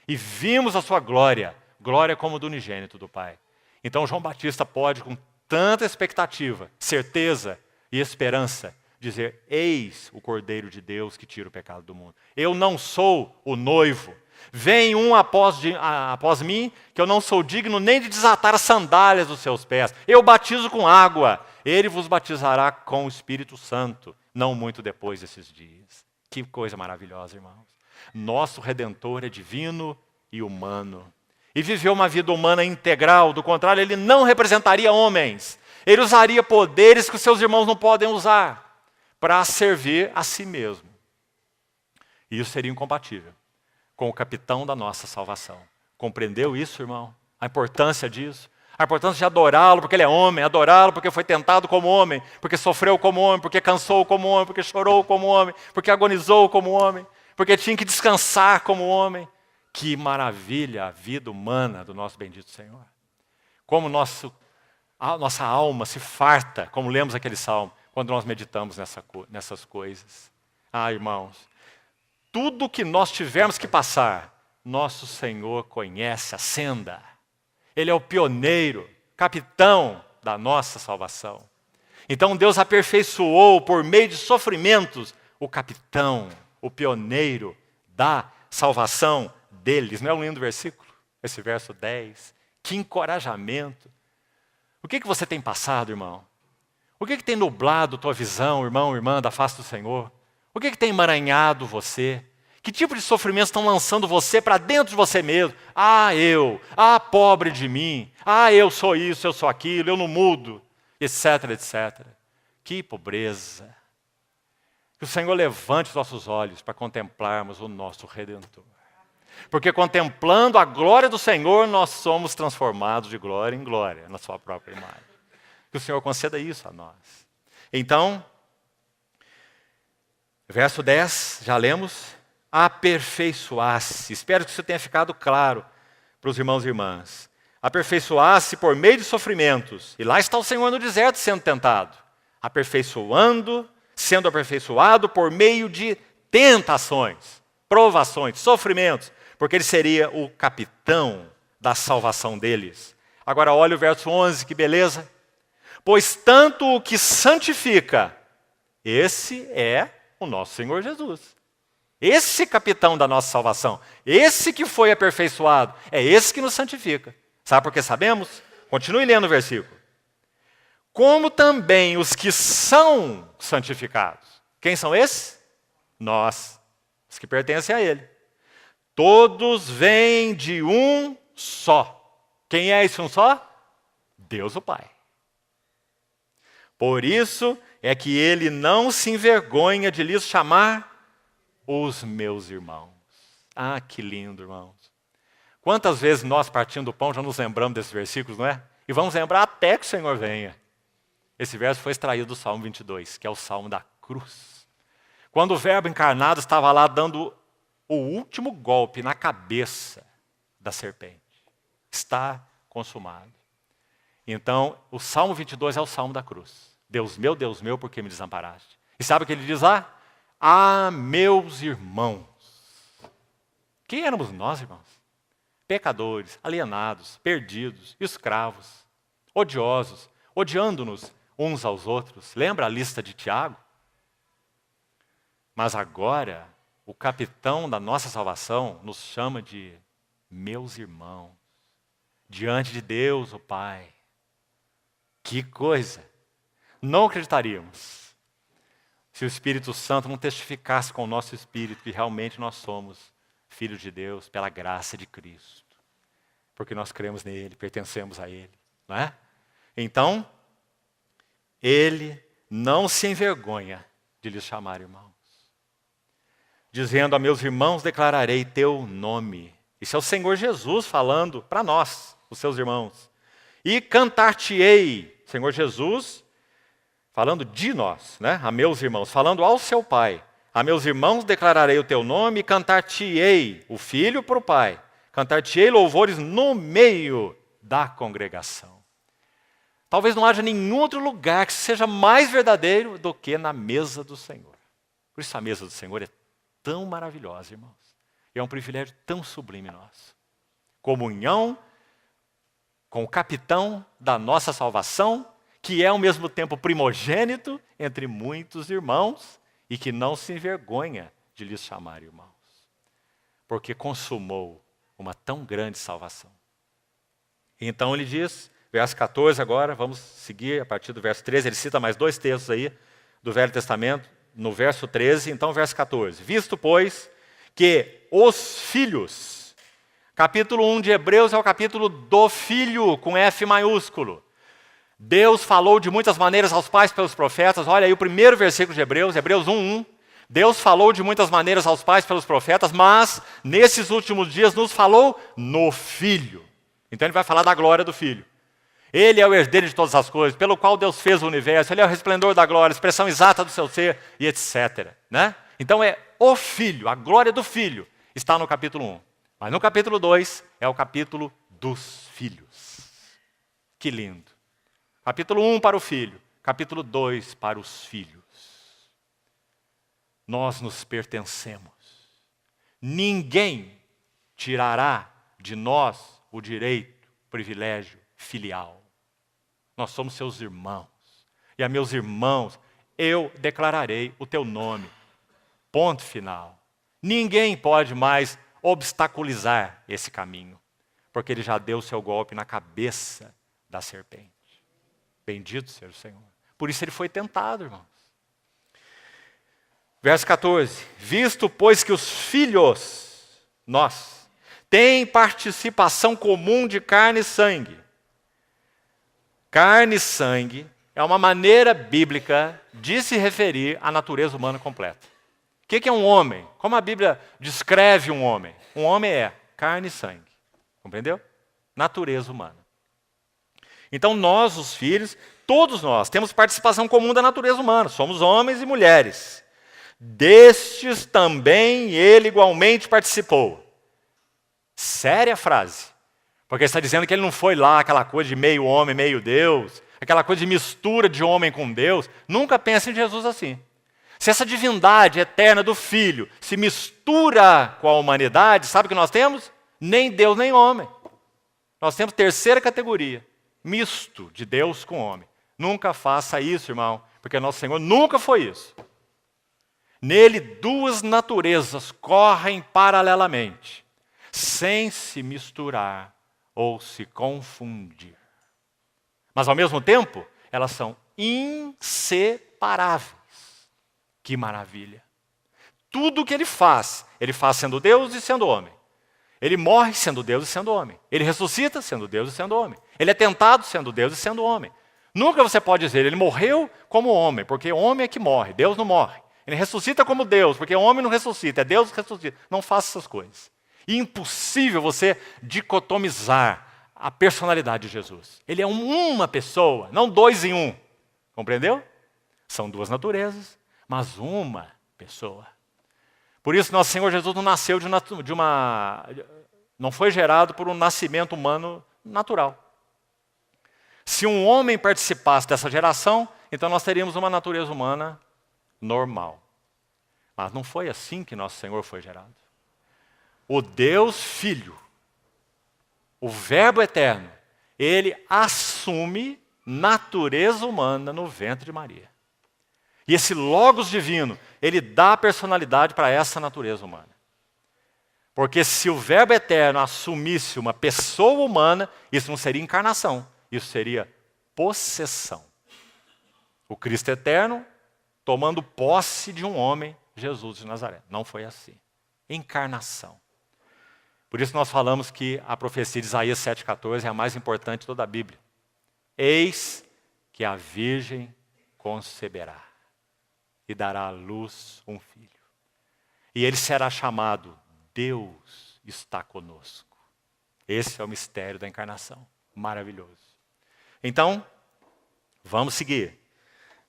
E vimos a sua glória, glória como do unigênito do Pai. Então João Batista pode, com tanta expectativa, certeza e esperança, dizer: eis o Cordeiro de Deus que tira o pecado do mundo. Eu não sou o noivo. Vem um após mim, que eu não sou digno nem de desatar as sandálias dos seus pés. Eu batizo com água, ele vos batizará com o Espírito Santo, não muito depois desses dias. Que coisa maravilhosa, irmãos. Nosso Redentor é divino e humano. E viveu uma vida humana integral, do contrário, ele não representaria homens. Ele usaria poderes que os seus irmãos não podem usar, para servir a si mesmo. E isso seria incompatível com o capitão da nossa salvação. Compreendeu isso, irmão? A importância disso? A importância de adorá-lo porque ele é homem, adorá-lo porque foi tentado como homem, porque sofreu como homem, porque cansou como homem, porque chorou como homem, porque agonizou como homem, porque tinha que descansar como homem. Que maravilha a vida humana do nosso bendito Senhor. Como a nossa alma se farta, como lemos aquele salmo, quando nós meditamos nessas coisas. Ah, irmãos, tudo que nós tivermos que passar, nosso Senhor conhece a senda. Ele é o pioneiro, capitão da nossa salvação. Então Deus aperfeiçoou por meio de sofrimentos o capitão, o pioneiro da salvação deles. Não é um lindo versículo? Esse verso 10. Que encorajamento. O que você tem passado, irmão? O que tem nublado tua visão, irmão, irmã, da face do Senhor? O que tem emaranhado você? Que tipo de sofrimentos estão lançando você para dentro de você mesmo? Pobre de mim. Eu sou isso, eu sou aquilo, eu não mudo, etc, etc. Que pobreza. Que o Senhor levante os nossos olhos para contemplarmos o nosso Redentor. Porque contemplando a glória do Senhor, nós somos transformados de glória em glória, na sua própria imagem. Que o Senhor conceda isso a nós. Então, verso 10, já lemos. Aperfeiçoar-se. Espero que isso tenha ficado claro para os irmãos e irmãs. Aperfeiçoar-se por meio de sofrimentos. E lá está o Senhor no deserto sendo tentado. Sendo aperfeiçoado por meio de tentações, provações, sofrimentos. Porque ele seria o capitão da salvação deles. Agora olha o verso 11, que beleza. Pois tanto o que santifica, esse é o nosso Senhor Jesus. Esse capitão da nossa salvação, esse que foi aperfeiçoado, é esse que nos santifica. Sabe por que sabemos? Continue lendo o versículo. Como também os que são santificados. Quem são esses? Nós, os que pertencem a Ele. Todos vêm de um só. Quem é esse um só? Deus o Pai. Por isso é que Ele não se envergonha de lhes chamar os meus irmãos. Ah, que lindo, irmãos. Quantas vezes nós, partindo do pão, já nos lembramos desses versículos, não é? E vamos lembrar até que o Senhor venha. Esse verso foi extraído do Salmo 22, que é o Salmo da cruz. Quando o Verbo encarnado estava lá dando o último golpe na cabeça da serpente. Está consumado. Então, o Salmo 22 é o Salmo da cruz. Deus meu, por que me desamparaste? E sabe o que ele diz lá? Ah, meus irmãos. Quem éramos nós, irmãos? Pecadores, alienados, perdidos, escravos, odiosos, odiando-nos uns aos outros. Lembra a lista de Tiago? Mas agora, o capitão da nossa salvação nos chama de meus irmãos, diante de Deus, o Pai. Que coisa! Não acreditaríamos se o Espírito Santo não testificasse com o nosso espírito que realmente nós somos filhos de Deus pela graça de Cristo. Porque nós cremos nele, pertencemos a ele, não é? Então, ele não se envergonha de lhes chamar irmãos. Dizendo a meus irmãos, declararei teu nome. Isso é o Senhor Jesus falando para nós, os seus irmãos. E cantar-te-ei, Senhor Jesus, falando de nós, né? A meus irmãos, falando ao seu Pai. A meus irmãos declararei o teu nome e cantar-te-ei, o Filho para o Pai. Cantar-te-ei louvores no meio da congregação. Talvez não haja nenhum outro lugar que seja mais verdadeiro do que na mesa do Senhor. Por isso a mesa do Senhor é tão maravilhosa, irmãos. E é um privilégio tão sublime nosso. Comunhão com o capitão da nossa salvação, que é ao mesmo tempo primogênito entre muitos irmãos e que não se envergonha de lhes chamar irmãos. Porque consumou uma tão grande salvação. Então ele diz, verso 14 agora, vamos seguir a partir do verso 13, ele cita mais 2 textos aí do Velho Testamento, no verso 13, então verso 14. Visto, pois, que os filhos, capítulo 1 de Hebreus é o capítulo do filho, com F maiúsculo. Deus falou de muitas maneiras aos pais pelos profetas. Olha aí o primeiro versículo de Hebreus, Hebreus 1:1. Deus falou de muitas maneiras aos pais pelos profetas, mas nesses últimos dias nos falou no Filho. Então ele vai falar da glória do Filho. Ele é o herdeiro de todas as coisas, pelo qual Deus fez o universo. Ele é o resplendor da glória, a expressão exata do seu ser, e etc. Né? Então é o Filho, a glória do Filho, está no capítulo 1. Mas no capítulo 2 é o capítulo dos filhos. Que lindo. Capítulo 1 para o Filho, capítulo 2 para os filhos. Nós nos pertencemos. Ninguém tirará de nós o direito, o privilégio filial. Nós somos seus irmãos. E a meus irmãos, eu declararei o teu nome. Ponto final. Ninguém pode mais obstaculizar esse caminho, porque ele já deu o seu golpe na cabeça da serpente. Bendito seja o Senhor. Por isso ele foi tentado, irmãos. Verso 14. Visto, pois, que os filhos, nós, têm participação comum de carne e sangue. Carne e sangue é uma maneira bíblica de se referir à natureza humana completa. O que é um homem? Como a Bíblia descreve um homem? Um homem é carne e sangue. Compreendeu? Natureza humana. Então nós, os filhos, todos nós, temos participação comum da natureza humana. Somos homens e mulheres. Destes também ele igualmente participou. Séria frase. Porque está dizendo que ele não foi lá aquela coisa de meio homem, meio Deus, aquela coisa de mistura de homem com Deus. Nunca pense em Jesus assim. Se essa divindade eterna do Filho se mistura com a humanidade, sabe o que nós temos? Nem Deus, nem homem. Nós temos terceira categoria. Misto de Deus com homem. Nunca faça isso, irmão, porque nosso Senhor nunca foi isso. Nele duas naturezas correm paralelamente, sem se misturar ou se confundir. Mas ao mesmo tempo, elas são inseparáveis. Que maravilha! Tudo o que ele faz sendo Deus e sendo homem. Ele morre sendo Deus e sendo homem. Ele ressuscita sendo Deus e sendo homem. Ele é tentado sendo Deus e sendo homem. Nunca você pode dizer, ele morreu como homem, porque homem é que morre, Deus não morre. Ele ressuscita como Deus, porque o homem não ressuscita, é Deus que ressuscita. Não faça essas coisas. E impossível você dicotomizar a personalidade de Jesus. Ele é uma pessoa, não dois em um. Compreendeu? São duas naturezas, mas uma pessoa. Por isso, nosso Senhor Jesus não nasceu não foi gerado por um nascimento humano natural. Se um homem participasse dessa geração, então nós teríamos uma natureza humana normal. Mas não foi assim que nosso Senhor foi gerado. O Deus Filho, o Verbo eterno, ele assume natureza humana no ventre de Maria. E esse Logos divino, ele dá personalidade para essa natureza humana. Porque se o Verbo eterno assumisse uma pessoa humana, isso não seria encarnação, isso seria possessão. O Cristo eterno tomando posse de um homem, Jesus de Nazaré. Não foi assim. Encarnação. Por isso nós falamos que a profecia de Isaías 7,14 é a mais importante de toda a Bíblia. Eis que a Virgem conceberá e dará à luz um filho. E ele será chamado Deus está conosco. Esse é o mistério da encarnação. Maravilhoso. Então, vamos seguir.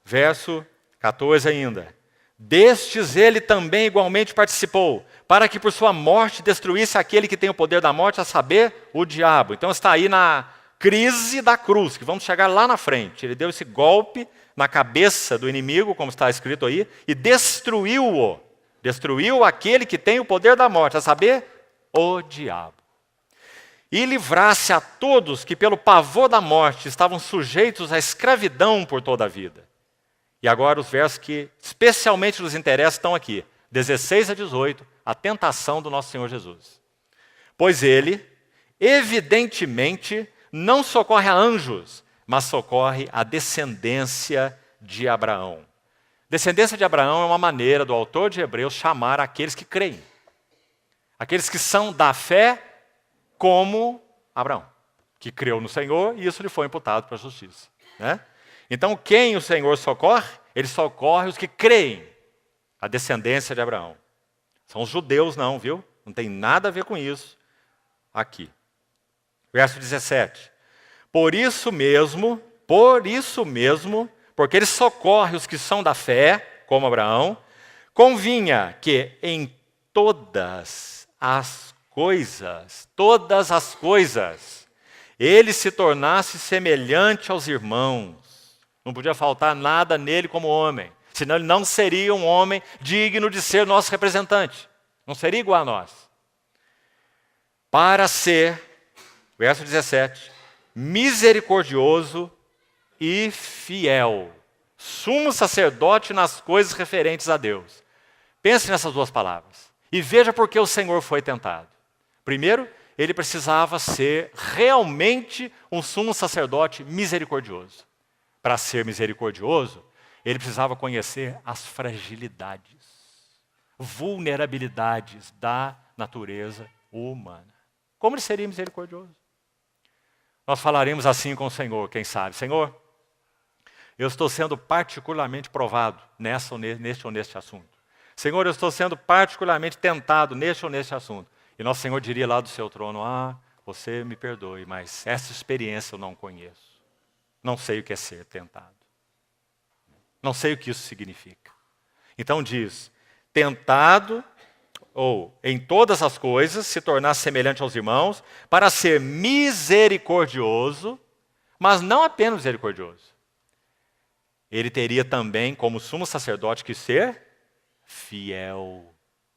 Verso 14 ainda. Destes ele também igualmente participou, para que por sua morte destruísse aquele que tem o poder da morte, a saber, o diabo. Então está aí na crise da cruz, que vamos chegar lá na frente. Ele deu esse golpe na cabeça do inimigo, como está escrito aí, e destruiu-o. Destruiu aquele que tem o poder da morte, a saber, o diabo. E livrasse a todos que pelo pavor da morte estavam sujeitos à escravidão por toda a vida. E agora os versos que especialmente nos interessam estão aqui, 16 a 18, a tentação do nosso Senhor Jesus. Pois ele, evidentemente, não socorre a anjos, mas socorre a descendência de Abraão. Descendência de Abraão é uma maneira do autor de Hebreus chamar aqueles que creem. Aqueles que são da fé como Abraão, que creu no Senhor e isso lhe foi imputado para a justiça. Né? Então, quem o Senhor socorre? Ele socorre os que creem, a descendência de Abraão. São os judeus não, viu? Não tem nada a ver com isso aqui. Verso 17. Por isso mesmo, porque ele socorre os que são da fé, como Abraão, convinha que em todas as coisas, ele se tornasse semelhante aos irmãos. Não podia faltar nada nele como homem, senão ele não seria um homem digno de ser nosso representante. Não seria igual a nós. Para ser, verso 17, misericordioso e fiel, sumo sacerdote nas coisas referentes a Deus. Pense nessas duas palavras e veja por que o Senhor foi tentado. Primeiro, ele precisava ser realmente um sumo sacerdote misericordioso. Para ser misericordioso, ele precisava conhecer as fragilidades, vulnerabilidades da natureza humana. Como ele seria misericordioso? Nós falaremos assim com o Senhor, quem sabe. Senhor, eu estou sendo particularmente provado neste ou neste assunto. Senhor, eu estou sendo particularmente tentado neste ou neste assunto. E nosso Senhor diria lá do seu trono, você me perdoe, mas essa experiência eu não conheço. Não sei o que é ser tentado. Não sei o que isso significa. Então diz, tentado, ou em todas as coisas, se tornar semelhante aos irmãos, para ser misericordioso, mas não apenas misericordioso. Ele teria também, como sumo sacerdote, que ser fiel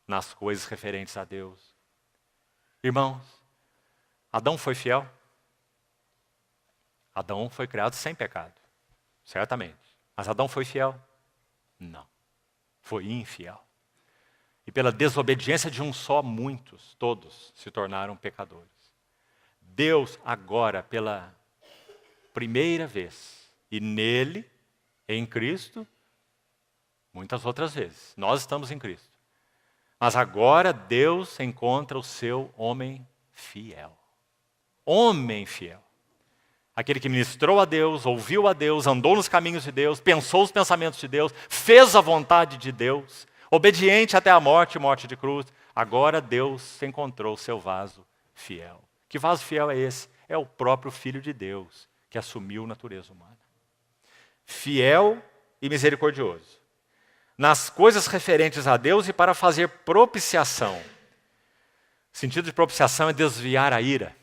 nas coisas referentes a Deus. Irmãos, Adão foi fiel? Adão foi criado sem pecado, certamente. Mas Adão foi fiel? Não. Foi infiel. E pela desobediência de um só, muitos, todos, se tornaram pecadores. Deus agora, pela primeira vez, e nele, em Cristo, muitas outras vezes, nós estamos em Cristo. Mas agora Deus encontra o seu homem fiel. Homem fiel. aquele que ministrou a Deus, ouviu a Deus, andou nos caminhos de Deus, pensou os pensamentos de Deus, fez a vontade de Deus, obediente até a morte, morte de cruz. Agora Deus encontrou o seu vaso fiel. Que vaso fiel é esse? É o próprio Filho de Deus, que assumiu natureza humana. Fiel e misericordioso nas coisas referentes a Deus e para fazer propiciação. O sentido de propiciação é desviar a ira.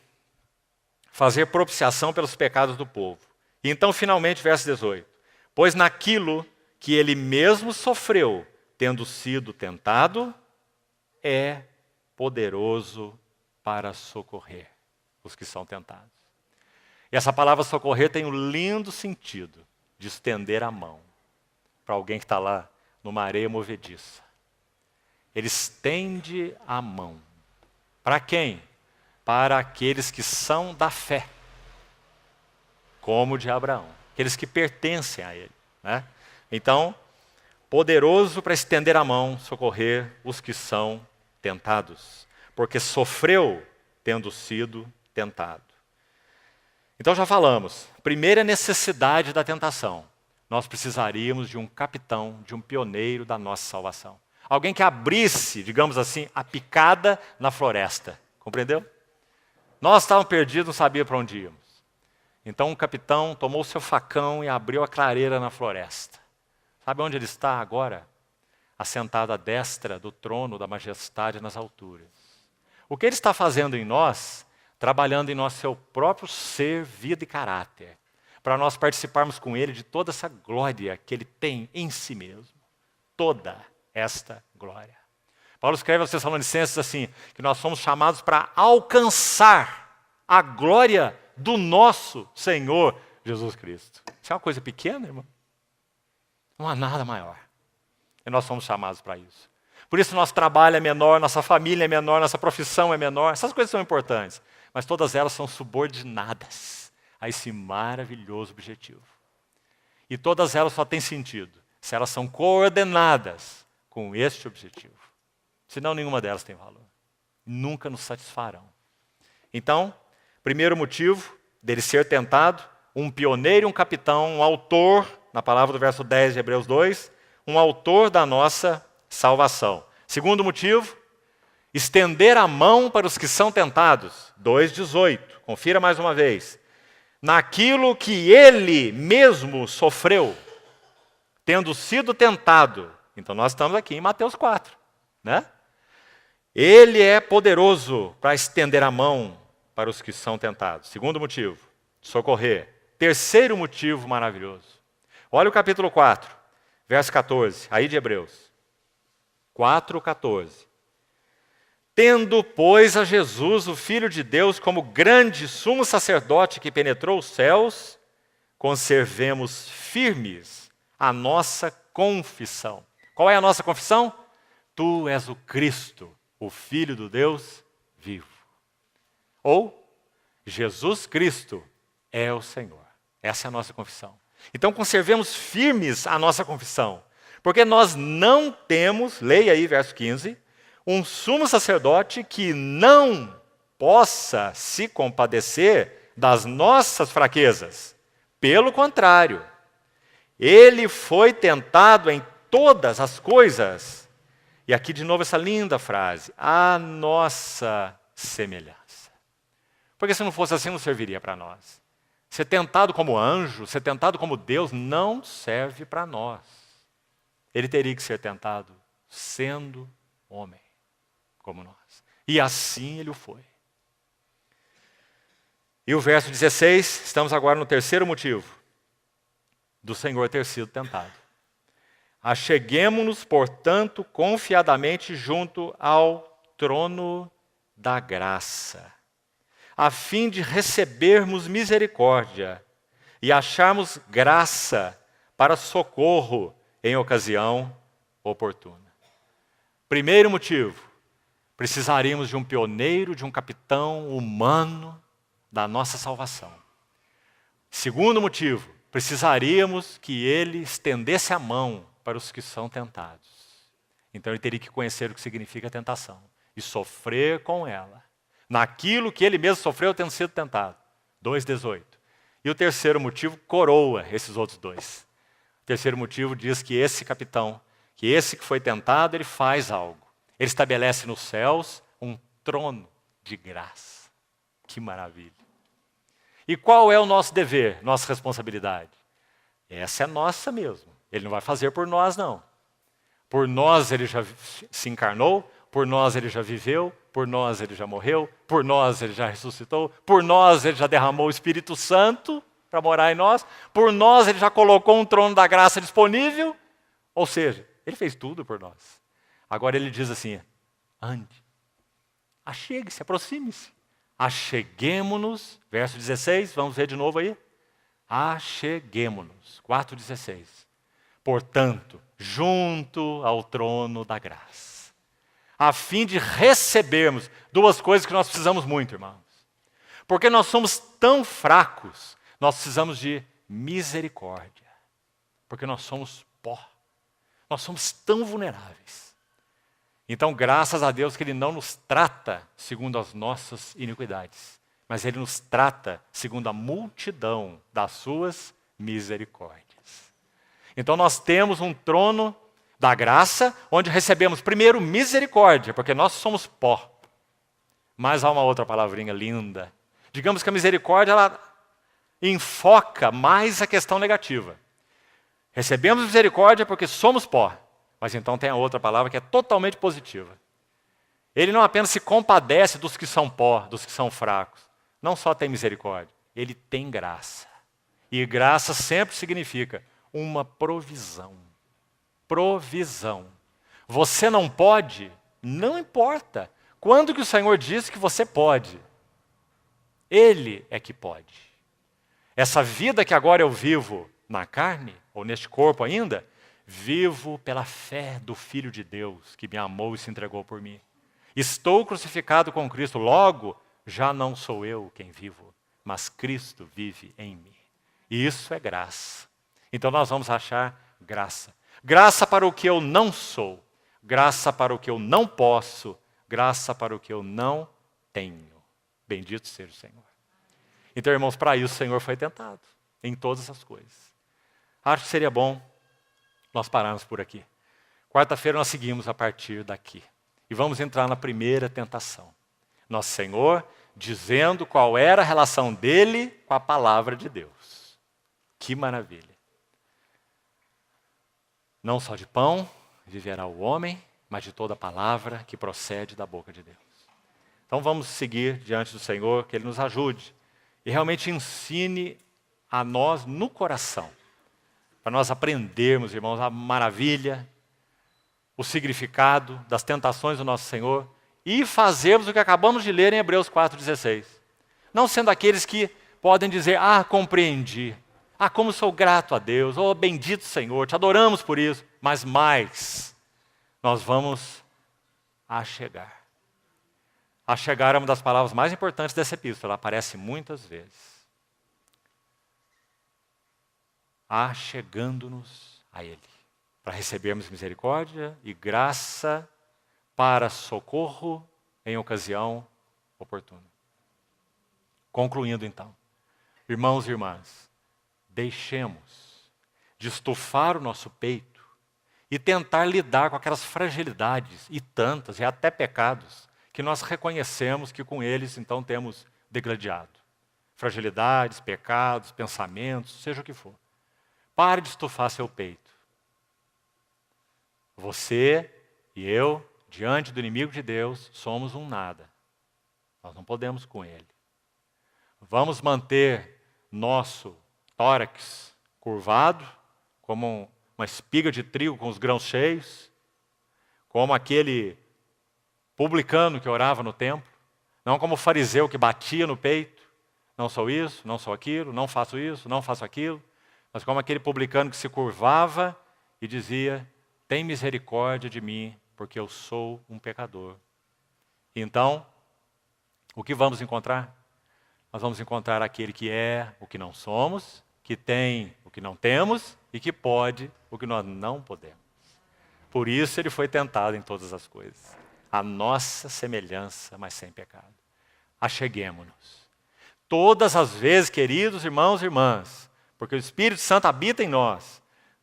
Fazer propiciação pelos pecados do povo. E então, finalmente, verso 18. Pois naquilo que ele mesmo sofreu, tendo sido tentado, é poderoso para socorrer os que são tentados. E essa palavra socorrer tem um lindo sentido de estender a mão para alguém que está lá numa areia movediça. Ele estende a mão. Para quem? Para aqueles que são da fé, como o de Abraão, aqueles que pertencem a ele, né? Então, poderoso para estender a mão, socorrer os que são tentados, porque sofreu tendo sido tentado. Então já falamos, primeira necessidade da tentação, nós precisaríamos de um capitão, de um pioneiro da nossa salvação. Alguém que abrisse, digamos assim, a picada na floresta, compreendeu? Nós estávamos perdidos, não sabíamos para onde íamos. Então um capitão tomou o seu facão e abriu a clareira na floresta. Sabe onde ele está agora? Assentado à destra do trono da majestade nas alturas. O que ele está fazendo em nós? Trabalhando em nosso seu próprio ser, vida e caráter. Para nós participarmos com ele de toda essa glória que ele tem em si mesmo. Toda esta glória. Paulo escreve aos Tessalonicenses assim, que nós somos chamados para alcançar a glória do nosso Senhor Jesus Cristo. Isso é uma coisa pequena, irmão? Não há nada maior. E nós somos chamados para isso. Por isso nosso trabalho é menor, nossa família é menor, nossa profissão é menor. Essas coisas são importantes, mas todas elas são subordinadas a esse maravilhoso objetivo. E todas elas só têm sentido se elas são coordenadas com este objetivo. Senão nenhuma delas tem valor. Nunca nos satisfarão. Então, primeiro motivo dele ser tentado, um pioneiro, um capitão, um autor, na palavra do verso 10 de Hebreus 2, um autor da nossa salvação. Segundo motivo, estender a mão para os que são tentados. 2,18. Confira mais uma vez. Naquilo que ele mesmo sofreu, tendo sido tentado. Então nós estamos aqui em Mateus 4, né? Ele é poderoso para estender a mão para os que são tentados. Segundo motivo, socorrer. Terceiro motivo maravilhoso. Olha o capítulo 4, verso 14, aí de Hebreus. 4:14. Tendo, pois, a Jesus, o Filho de Deus, como grande sumo sacerdote que penetrou os céus, conservemos firmes a nossa confissão. Qual é a nossa confissão? Tu és o Cristo, o Filho do Deus vivo. Ou, Jesus Cristo é o Senhor. Essa é a nossa confissão. Então, conservemos firmes a nossa confissão. Porque nós não temos, leia aí verso 15, um sumo sacerdote que não possa se compadecer das nossas fraquezas. Pelo contrário, ele foi tentado em todas as coisas. E aqui de novo essa linda frase, a nossa semelhança. Porque se não fosse assim, não serviria para nós. Ser tentado como anjo, ser tentado como Deus, não serve para nós. Ele teria que ser tentado sendo homem, como nós. E assim ele o foi. E o verso 16, estamos agora no terceiro motivo do Senhor ter sido tentado. Acheguemo-nos, portanto, confiadamente junto ao trono da graça, a fim de recebermos misericórdia e acharmos graça para socorro em ocasião oportuna. Primeiro motivo, precisaríamos de um pioneiro, de um capitão humano da nossa salvação. Segundo motivo, precisaríamos que ele estendesse a mão para os que são tentados. Então ele teria que conhecer o que significa tentação e sofrer com ela. Naquilo que ele mesmo sofreu tendo sido tentado. 2,18. E o terceiro motivo coroa esses outros dois. O terceiro motivo diz que esse capitão, que esse que foi tentado, ele faz algo. Ele estabelece nos céus um trono de graça. Que maravilha. E qual é o nosso dever, nossa responsabilidade? Essa é nossa mesmo. Ele não vai fazer por nós, não. Por nós ele já se encarnou, por nós ele já viveu, por nós ele já morreu, por nós ele já ressuscitou, por nós ele já derramou o Espírito Santo para morar em nós, por nós ele já colocou um trono da graça disponível. Ou seja, ele fez tudo por nós. Agora ele diz assim, ande, achegue-se, aproxime-se. Acheguemo-nos, verso 16, vamos ver de novo aí. Acheguemo-nos, 4,16. Portanto, junto ao trono da graça, a fim de recebermos duas coisas que nós precisamos muito, irmãos. Porque nós somos tão fracos, nós precisamos de misericórdia. Porque nós somos pó. Nós somos tão vulneráveis. Então, graças a Deus que Ele não nos trata segundo as nossas iniquidades, mas Ele nos trata segundo a multidão das suas misericórdias. Então, nós temos um trono da graça, onde recebemos primeiro misericórdia, porque nós somos pó. Mas há uma outra palavrinha linda. Digamos que a misericórdia, ela enfoca mais a questão negativa. Recebemos misericórdia porque somos pó. Mas então tem a outra palavra que é totalmente positiva. Ele não apenas se compadece dos que são pó, dos que são fracos. Não só tem misericórdia, ele tem graça. E graça sempre significa uma provisão. Provisão. Você não pode, não importa. Quando que o Senhor diz que você pode? Ele é que pode. Essa vida que agora eu vivo na carne, ou neste corpo ainda, vivo pela fé do Filho de Deus, que me amou e se entregou por mim. Estou crucificado com Cristo, logo, já não sou eu quem vivo, mas Cristo vive em mim. E isso é graça. Então nós vamos achar graça. Graça para o que eu não sou, graça para o que eu não posso, graça para o que eu não tenho. Bendito seja o Senhor. Então, irmãos, para isso o Senhor foi tentado, em todas as coisas. Acho que seria bom nós pararmos por aqui. Quarta-feira nós seguimos a partir daqui. E vamos entrar na primeira tentação. Nosso Senhor dizendo qual era a relação dele com a palavra de Deus. Que maravilha. Não só de pão viverá o homem, mas de toda palavra que procede da boca de Deus. Então vamos seguir diante do Senhor, que Ele nos ajude e realmente ensine a nós no coração, para nós aprendermos, irmãos, a maravilha, o significado das tentações do nosso Senhor e fazermos o que acabamos de ler em Hebreus 4,16. Não sendo aqueles que podem dizer, compreendi, como sou grato a Deus, bendito Senhor, te adoramos por isso, mas mais, nós vamos achegar. Achegar é uma das palavras mais importantes dessa epístola, ela aparece muitas vezes. Achegando-nos a Ele, para recebermos misericórdia e graça para socorro em ocasião oportuna. Concluindo então, irmãos e irmãs, deixemos de estufar o nosso peito e tentar lidar com aquelas fragilidades e tantas, e até pecados, que nós reconhecemos que com eles então temos degladiado. Fragilidades, pecados, pensamentos, seja o que for. Pare de estufar seu peito. Você e eu, diante do inimigo de Deus, somos um nada. Nós não podemos com ele. Vamos manter nosso tórax curvado, como uma espiga de trigo com os grãos cheios, como aquele publicano que orava no templo, não como o fariseu que batia no peito, não sou isso, não sou aquilo, não faço isso, não faço aquilo, mas como aquele publicano que se curvava e dizia, tem misericórdia de mim, porque eu sou um pecador. Então, o que vamos encontrar? Nós vamos encontrar aquele que é o que não somos, que tem o que não temos e que pode o que nós não podemos. Por isso ele foi tentado em todas as coisas. A nossa semelhança, mas sem pecado. Acheguemo-nos. Todas as vezes, queridos irmãos e irmãs, porque o Espírito Santo habita em nós,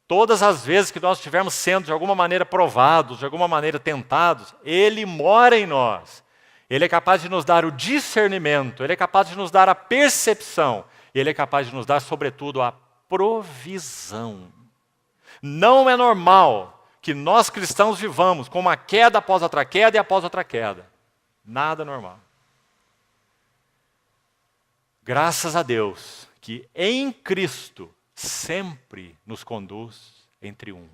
todas as vezes que nós estivermos sendo de alguma maneira provados, de alguma maneira tentados, Ele mora em nós. Ele é capaz de nos dar o discernimento, Ele é capaz de nos dar a percepção, Ele é capaz de nos dar, sobretudo, a provisão. Não é normal que nós cristãos vivamos com uma queda após outra queda e após outra queda. Nada normal. Graças a Deus que em Cristo sempre nos conduz em triunfo.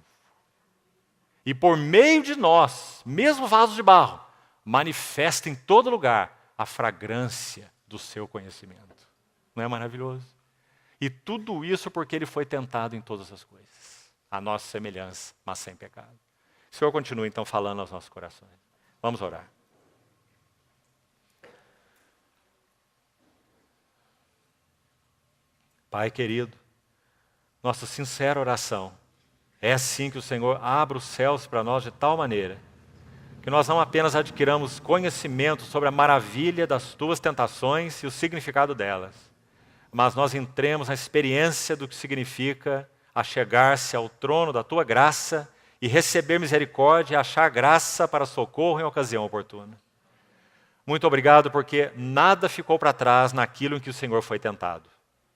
E por meio de nós, mesmo vasos de barro, manifesta em todo lugar a fragrância do seu conhecimento. Não é maravilhoso? E tudo isso porque Ele foi tentado em todas as coisas, a nossa semelhança, mas sem pecado. O Senhor continua então falando aos nossos corações. Vamos orar. Pai querido, nossa sincera oração é assim que o Senhor abra os céus para nós de tal maneira que nós não apenas adquiramos conhecimento sobre a maravilha das tuas tentações e o significado delas, mas nós entremos na experiência do que significa achegar-se ao trono da tua graça e receber misericórdia e achar graça para socorro em ocasião oportuna. Muito obrigado porque nada ficou para trás naquilo em que o Senhor foi tentado.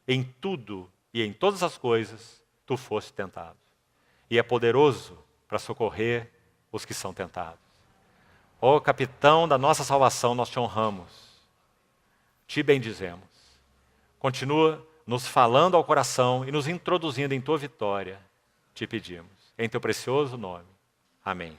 Em tudo e em todas as coisas, tu foste tentado. E é poderoso para socorrer os que são tentados. Ó capitão da nossa salvação, nós te honramos. Te bendizemos. Continua nos falando ao coração e nos introduzindo em tua vitória. Te pedimos. Em teu precioso nome. Amém.